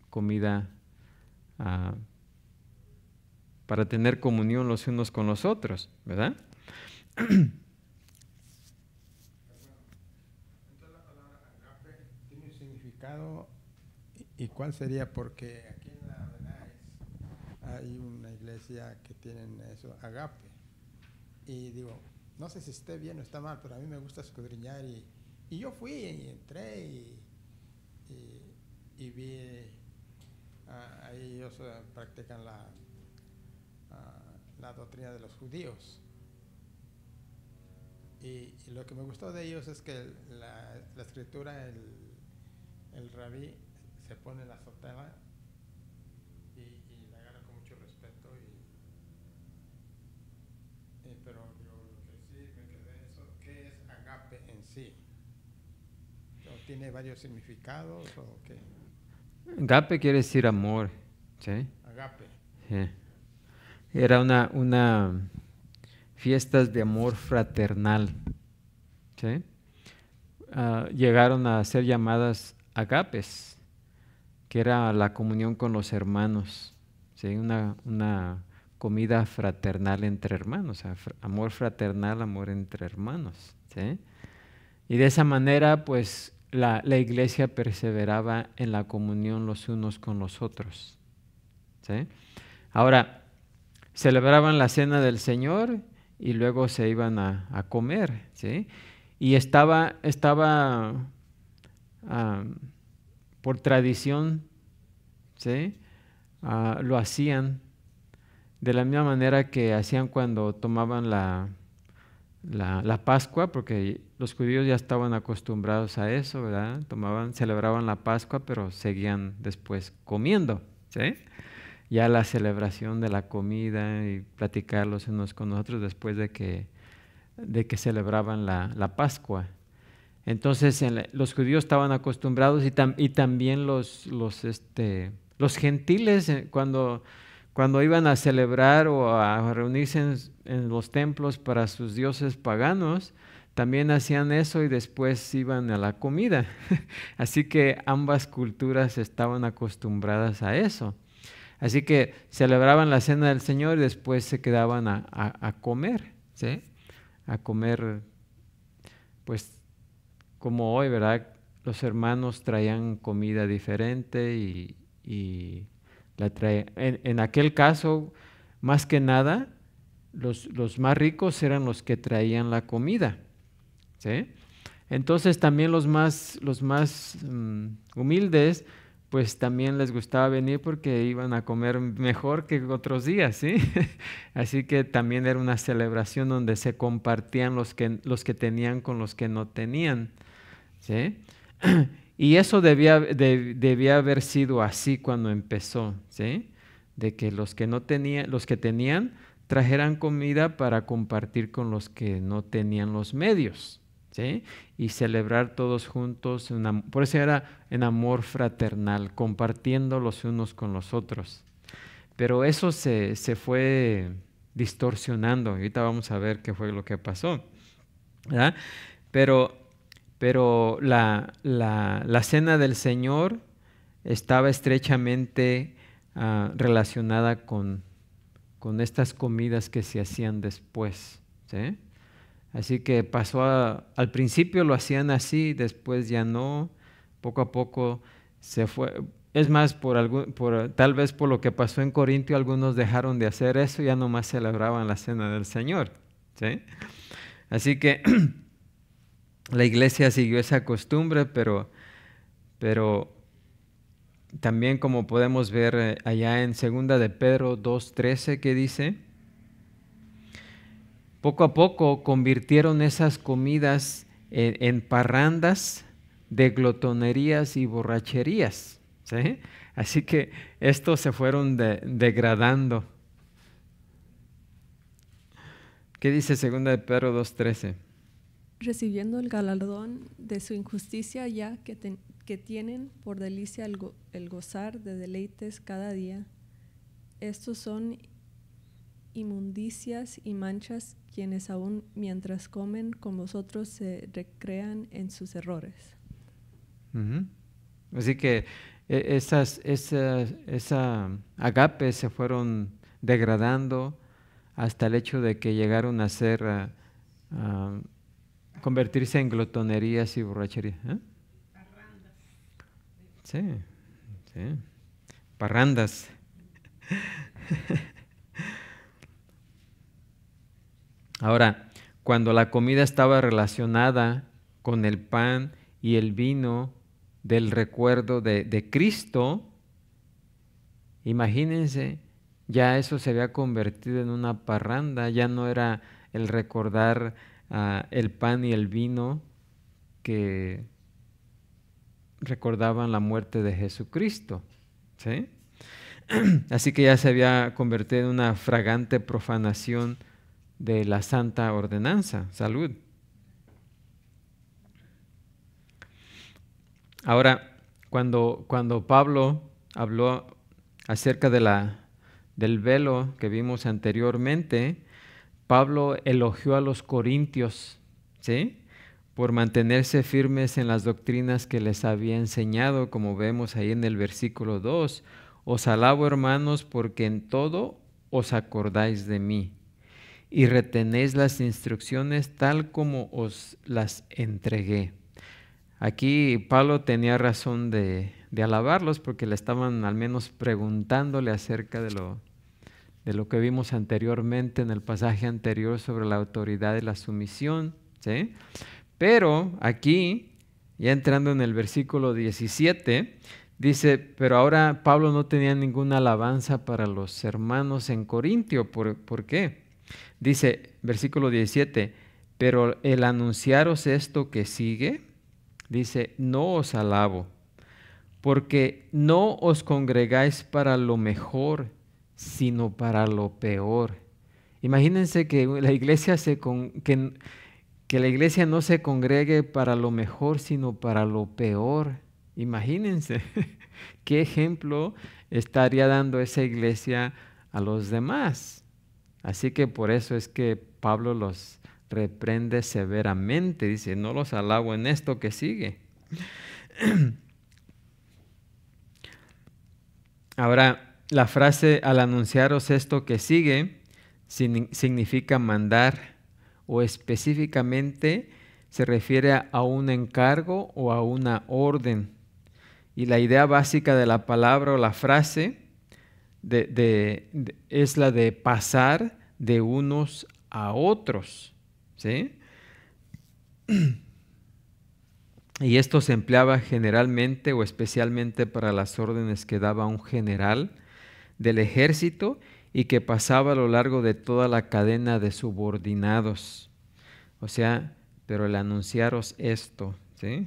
comida para tener comunión los unos con los otros, ¿verdad? Entonces la palabra agape tiene un significado, ¿y cuál sería? Porque aquí en la verdad hay una iglesia que tienen eso, agape, y digo, no sé si esté bien o está mal, pero a mí me gusta escudriñar, y yo fui y entré y vi ahí ellos practican la doctrina de los judíos. Y lo que me gustó de ellos es que la escritura, el rabí se pone la sotana y la agarra con mucho respeto. Pero lo que sí me quedé eso, ¿qué es agape en sí? ¿Tiene varios significados o qué? Agape quiere decir amor, ¿sí? Agape. Sí. Era una fiestas de amor fraternal, ¿sí? Llegaron a ser llamadas agapes, que era la comunión con los hermanos, ¿sí? Una comida fraternal entre hermanos, amor fraternal, amor entre hermanos, ¿sí? Y de esa manera, pues, la iglesia perseveraba en la comunión los unos con los otros, ¿sí? Ahora, celebraban la cena del Señor y luego se iban a comer, ¿sí? Y estaba por tradición, ¿sí? Lo hacían de la misma manera que hacían cuando tomaban la Pascua, porque los judíos ya estaban acostumbrados a eso, ¿verdad? Celebraban la Pascua, pero seguían después comiendo, ¿sí? Ya la celebración de la comida y platicar los unos con otros después de que celebraban la Pascua. Entonces los judíos estaban acostumbrados y también los gentiles cuando iban a celebrar o a reunirse en los templos para sus dioses paganos, también hacían eso y después iban a la comida. Así que ambas culturas estaban acostumbradas a eso. Así que celebraban la cena del Señor y después se quedaban a comer, ¿sí? A comer, pues, como hoy, ¿verdad? Los hermanos traían comida diferente y la traían. En aquel caso, más que nada, los más ricos eran los que traían la comida, ¿sí? Entonces también los más humildes, pues también les gustaba venir porque iban a comer mejor que otros días, ¿sí? Así que también era una celebración donde se compartían los que tenían con los que no tenían, ¿sí? Y eso debía haber sido así cuando empezó, ¿sí? De que los que tenían trajeran comida para compartir con los que no tenían los medios, ¿sí? Y celebrar todos juntos, por eso era en amor fraternal, compartiendo los unos con los otros. Pero eso se fue distorsionando. Ahorita vamos a ver qué fue lo que pasó, ¿verdad? Pero la cena del Señor estaba estrechamente relacionada con estas comidas que se hacían después, ¿sí? Así que pasó al principio lo hacían así, después ya no, poco a poco se fue. Es más, tal vez por lo que pasó en Corintio, algunos dejaron de hacer eso y ya nomás celebraban la cena del Señor, ¿sí? Así que la iglesia siguió esa costumbre, pero también, como podemos ver allá en 2 de Pedro 2:13, que dice: poco a poco convirtieron esas comidas en parrandas de glotonerías y borracherías, ¿sí? Así que estos se fueron degradando. ¿Qué dice 2 de Pedro 2:13? recibiendo el galardón de su injusticia, ya que tienen por delicia el gozar de deleites cada día. Estos son inmundicias y manchas, quienes aún mientras comen con vosotros se recrean en sus errores. Así que esa agape se fueron degradando hasta el hecho de que llegaron a ser convertirse en glotonerías y borrachería. Parrandas. Sí, sí, parrandas. Ahora, cuando la comida estaba relacionada con el pan y el vino del recuerdo de Cristo, imagínense, ya eso se había convertido en una parranda, ya no era el recordar el pan y el vino que recordaban la muerte de Jesucristo, ¿sí? Así que ya se había convertido en una fragante profanación de la santa ordenanza. Salud. Ahora, cuando Pablo habló acerca del velo que vimos anteriormente, Pablo elogió a los corintios, ¿sí?, por mantenerse firmes en las doctrinas que les había enseñado, como vemos ahí en el versículo 2. Os alabo, hermanos, porque en todo os acordáis de mí y retenéis las instrucciones tal como os las entregué. Aquí Pablo tenía razón de alabarlos, porque le estaban al menos preguntándole acerca de lo que vimos anteriormente en el pasaje anterior sobre la autoridad y la sumisión, ¿sí? Pero aquí, ya entrando en el versículo 17, dice, pero ahora Pablo no tenía ninguna alabanza para los hermanos en Corintio. ¿Por qué? Dice, versículo 17, pero el anunciaros esto que sigue, dice, no os alabo, porque no os congregáis para lo mejor, sino para lo peor. Imagínense que la iglesia que la iglesia no se congregue para lo mejor, sino para lo peor. Imagínense qué ejemplo estaría dando esa iglesia a los demás. Así que por eso es que Pablo los reprende severamente. Dice, no los alabo en esto que sigue. Ahora, la frase al anunciaros esto que sigue significa mandar, o específicamente se refiere a un encargo o a una orden. Y la idea básica de la palabra o la frase es la de pasar de unos a otros, ¿sí? Y esto se empleaba generalmente o especialmente para las órdenes que daba un general del ejército y que pasaba a lo largo de toda la cadena de subordinados. O sea, pero el anunciaros esto, ¿sí?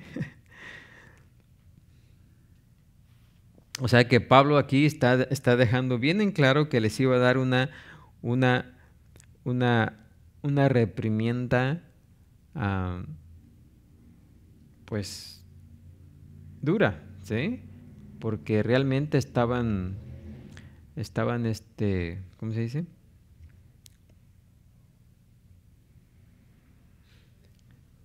O sea que Pablo aquí está dejando bien en claro que les iba a dar una reprimienda pues dura, ¿sí? Porque realmente estaban ¿cómo se dice?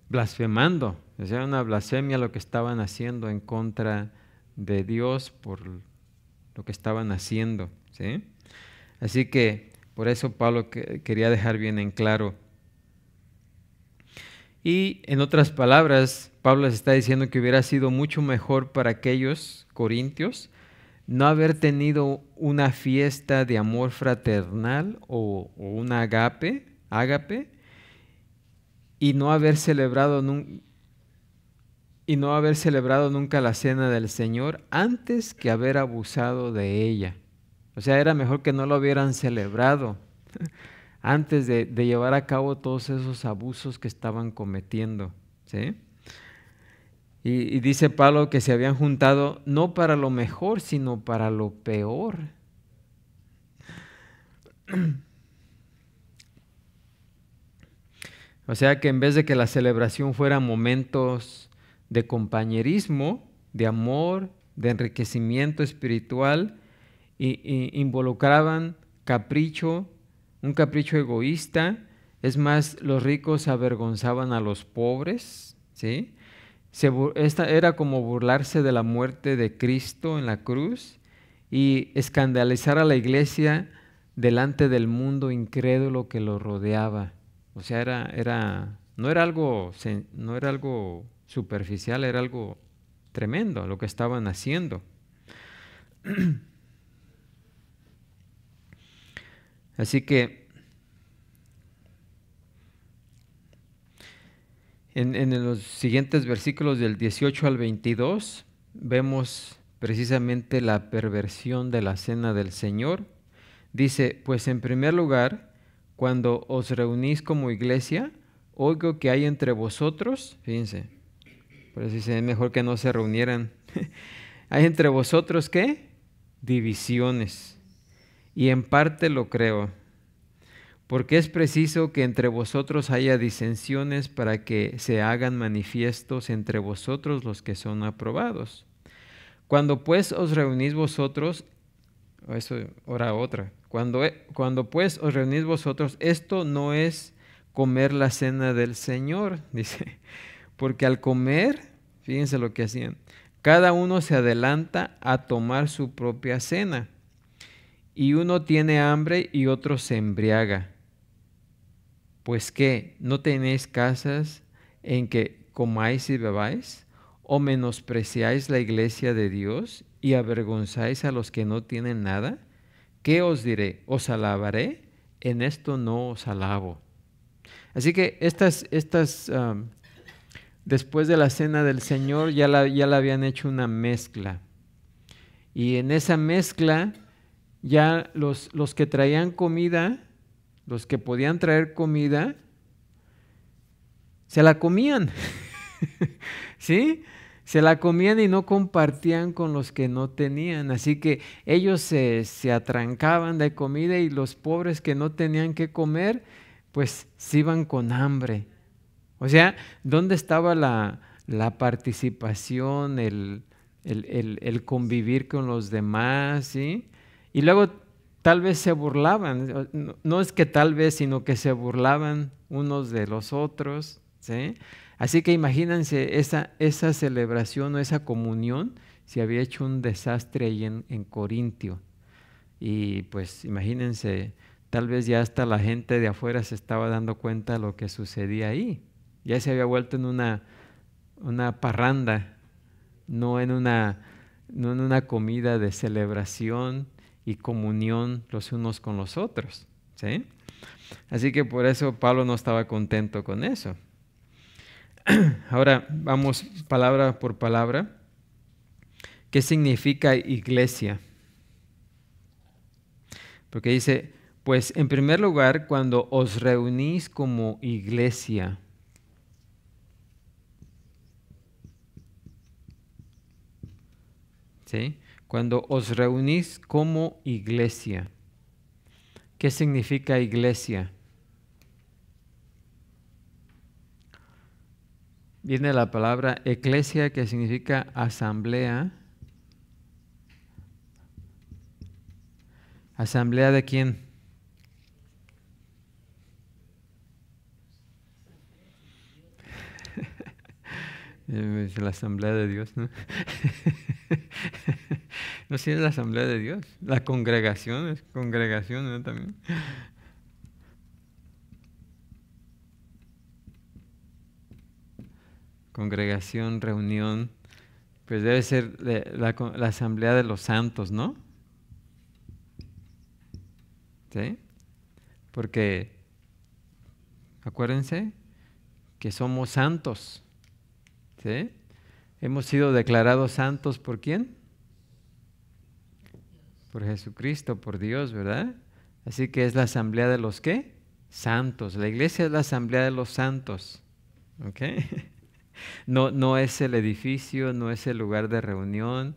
Blasfemando. O sea, una blasfemia lo que estaban haciendo en contra de Dios por lo que estaban haciendo, ¿sí? Así que por eso Pablo quería dejar bien en claro. Y en otras palabras, Pablo les está diciendo que hubiera sido mucho mejor para aquellos corintios no haber tenido una fiesta de amor fraternal o una ágape, y no haber celebrado nunca la cena del Señor antes que haber abusado de ella. O sea, era mejor que no lo hubieran celebrado antes de llevar a cabo todos esos abusos que estaban cometiendo, ¿sí? Y dice Pablo que se habían juntado no para lo mejor, sino para lo peor. O sea que en vez de que la celebración fuera momentos de compañerismo, de amor, de enriquecimiento espiritual, y involucraban capricho, un capricho egoísta. Es más, los ricos avergonzaban a los pobres, ¿sí? Esta era como burlarse de la muerte de Cristo en la cruz y escandalizar a la iglesia delante del mundo incrédulo que lo rodeaba. O sea, no era algo superficial, era algo tremendo lo que estaban haciendo. Así que en los siguientes versículos del 18 al 22 vemos precisamente la perversión de la cena del Señor. Dice, pues en primer lugar, cuando os reunís como iglesia, oigo que hay entre vosotros, fíjense, por eso dice, es mejor que no se reunieran. ¿Hay entre vosotros qué? Divisiones. Y en parte lo creo, porque es preciso que entre vosotros haya disensiones para que se hagan manifiestos entre vosotros los que son aprobados. Cuando pues os reunís vosotros, eso ahora otra, cuando pues os reunís vosotros, esto no es comer la cena del Señor, dice, porque al comer, fíjense lo que hacían, cada uno se adelanta a tomar su propia cena, y uno tiene hambre y otro se embriaga. Pues ¿qué? ¿No tenéis casas en que comáis y bebáis? ¿O menospreciáis la iglesia de Dios y avergonzáis a los que no tienen nada? ¿Qué os diré? ¿Os alabaré? En esto no os alabo. Así que después de la cena del Señor ya la habían hecho una mezcla. Y en esa mezcla ya los que traían comida, los que podían traer comida, se la comían. ¿Sí? Se la comían y no compartían con los que no tenían. Así que ellos se atrancaban de comida y los pobres que no tenían que comer, pues se iban con hambre. O sea, ¿dónde estaba la participación, el convivir con los demás? ¿Sí? Y luego tal vez se burlaban, no es que tal vez, sino que se burlaban unos de los otros, ¿sí? Así que imagínense esa celebración o esa comunión, se había hecho un desastre ahí en Corintio. Y pues imagínense, tal vez ya hasta la gente de afuera se estaba dando cuenta de lo que sucedía ahí. Ya se había vuelto en una parranda, no en una comida de celebración y comunión los unos con los otros, ¿sí? Así que por eso Pablo no estaba contento con eso. Ahora vamos palabra por palabra. ¿Qué significa iglesia? Porque dice, pues en primer lugar, cuando os reunís como iglesia. ¿Sí? Cuando os reunís como iglesia. ¿Qué significa iglesia? Viene la palabra eclesia, que significa asamblea. ¿Asamblea de quién? La asamblea de Dios, ¿no? No, sí es la asamblea de Dios. La congregación, es congregación, ¿no? También. Congregación, reunión, pues debe ser la asamblea de los santos, ¿no? ¿Sí? Porque acuérdense que somos santos, ¿sí? Hemos sido declarados santos ¿por quién? Por Jesucristo, por Dios, ¿verdad? Así que es la asamblea de los ¿qué? Santos. La iglesia es la asamblea de los santos, ¿ok? No es el edificio, no es el lugar de reunión,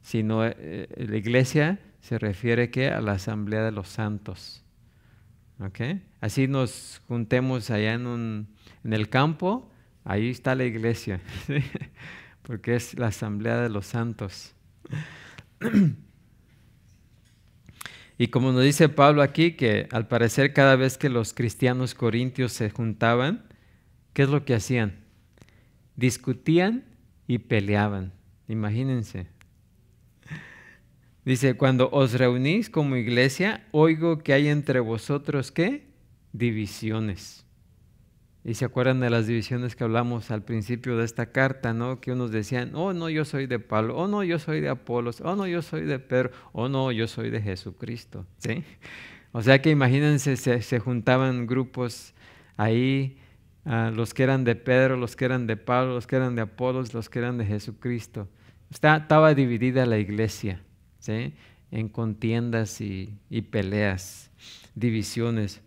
sino la iglesia se refiere ¿qué? A la asamblea de los santos. ¿ok? Así nos juntemos allá en el campo, ahí está la iglesia, ¿sí? Porque es la asamblea de los santos. Y como nos dice Pablo aquí, que al parecer cada vez que los cristianos corintios se juntaban, ¿qué es lo que hacían? Discutían y peleaban. Imagínense. Dice, cuando os reunís como iglesia, oigo que hay entre vosotros, ¿qué? Divisiones. Y se acuerdan de las divisiones que hablamos al principio de esta carta, ¿no? Que unos decían, oh no, yo soy de Pablo, oh no, yo soy de Apolos, oh no, yo soy de Pedro, oh no, yo soy de Jesucristo, ¿sí? O sea que imagínense, se juntaban grupos ahí, los que eran de Pedro, los que eran de Pablo, los que eran de Apolos, los que eran de Jesucristo. Estaba dividida la iglesia, ¿sí? En contiendas y peleas, divisiones.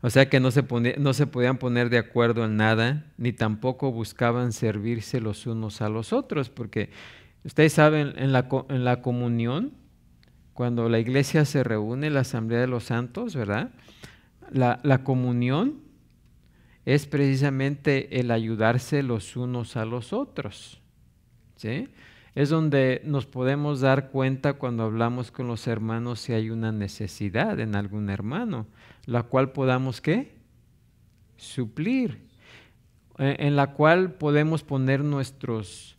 O sea que no se podían poner de acuerdo en nada, ni tampoco buscaban servirse los unos a los otros, porque ustedes saben, en la comunión, cuando la iglesia se reúne, la asamblea de los santos, ¿verdad? La comunión es precisamente el ayudarse los unos a los otros, ¿sí? Es donde nos podemos dar cuenta cuando hablamos con los hermanos si hay una necesidad en algún hermano, la cual podamos, ¿qué? Suplir, en la cual podemos poner nuestros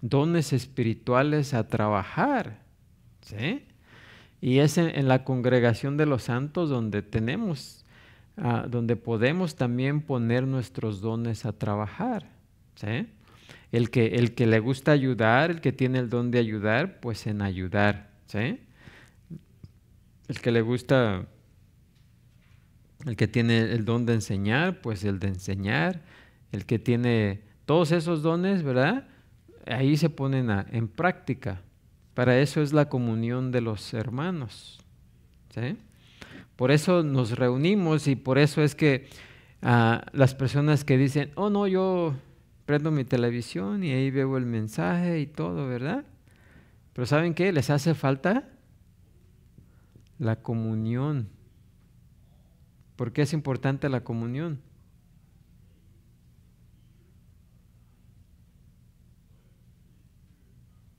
dones espirituales a trabajar, ¿sí? Y es en la congregación de los santos donde donde podemos también poner nuestros dones a trabajar, ¿sí? El que le gusta ayudar, el que tiene el don de ayudar, pues en ayudar, ¿sí? El que le gusta, el que tiene el don de enseñar, pues el de enseñar. El que tiene todos esos dones, ¿verdad? Ahí se ponen en práctica. Para eso es la comunión de los hermanos, ¿sí? Por eso nos reunimos y por eso es que las personas que dicen, oh no, yo prendo mi televisión y ahí veo el mensaje y todo, ¿verdad? Pero ¿saben qué? Les hace falta la comunión. ¿Por qué es importante la comunión?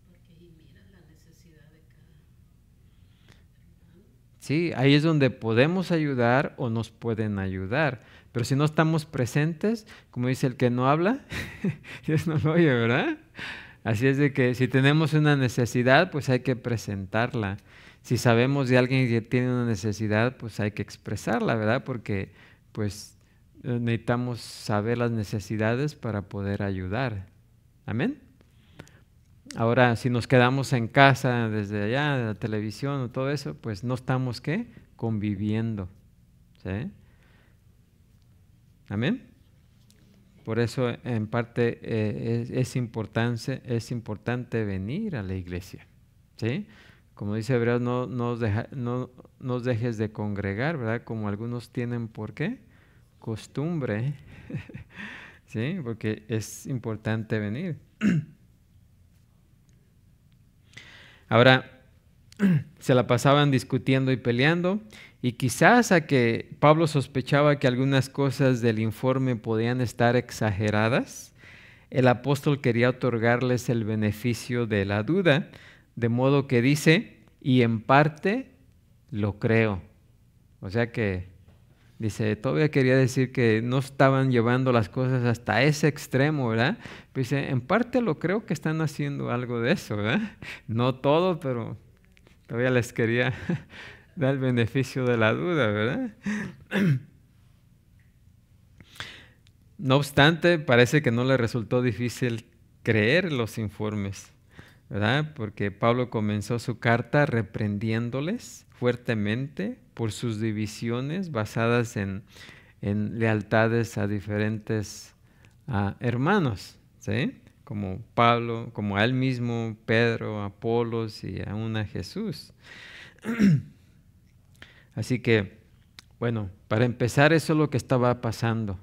Porque ahí miras la necesidad de cada hermano. Sí, ahí es donde podemos ayudar o nos pueden ayudar. Pero si no estamos presentes, como dice el que no habla, Dios no lo oye, ¿verdad? Así es de que si tenemos una necesidad, pues hay que presentarla. Si sabemos de alguien que tiene una necesidad, pues hay que expresarla, ¿verdad? Porque pues necesitamos saber las necesidades para poder ayudar. ¿Amén? Ahora, si nos quedamos en casa desde allá, de la televisión o todo eso, pues no estamos, ¿qué? Conviviendo, ¿sí? ¿Amén? Por eso, en parte, es importante venir a la iglesia, ¿sí? Como dice Hebreos, no nos dejes de congregar, ¿verdad? Como algunos tienen, ¿por qué? Costumbre, ¿sí? Porque es importante venir. Ahora, se la pasaban discutiendo y peleando, y quizás a que Pablo sospechaba que algunas cosas del informe podían estar exageradas, el apóstol quería otorgarles el beneficio de la duda, de modo que dice, y en parte lo creo. O sea que, dice, todavía quería decir que no estaban llevando las cosas hasta ese extremo, ¿verdad? Pero dice, en parte lo creo que están haciendo algo de eso, ¿verdad? No todo, pero todavía les quería dar el beneficio de la duda, ¿verdad? No obstante, parece que no le resultó difícil creer los informes, ¿verdad? Porque Pablo comenzó su carta reprendiéndoles fuertemente por sus divisiones basadas en lealtades a diferentes hermanos, ¿sí? Como Pablo, como a él mismo, Pedro, Apolos y aún a Jesús. Así que, bueno, para empezar, eso es lo que estaba pasando,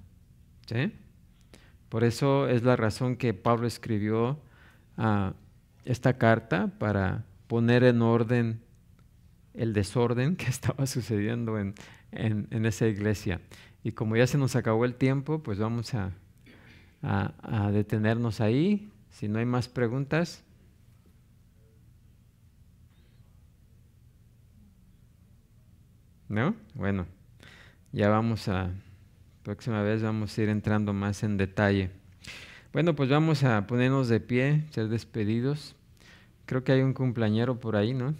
¿sí? Por eso es la razón que Pablo escribió esta carta, para poner en orden el desorden que estaba sucediendo en esa iglesia. Y como ya se nos acabó el tiempo, pues vamos a detenernos ahí. Si no hay más preguntas. ¿No? Bueno, ya próxima vez vamos a ir entrando más en detalle. Bueno, pues vamos a ponernos de pie, ser despedidos. Creo que hay un cumpleañero por ahí, ¿no?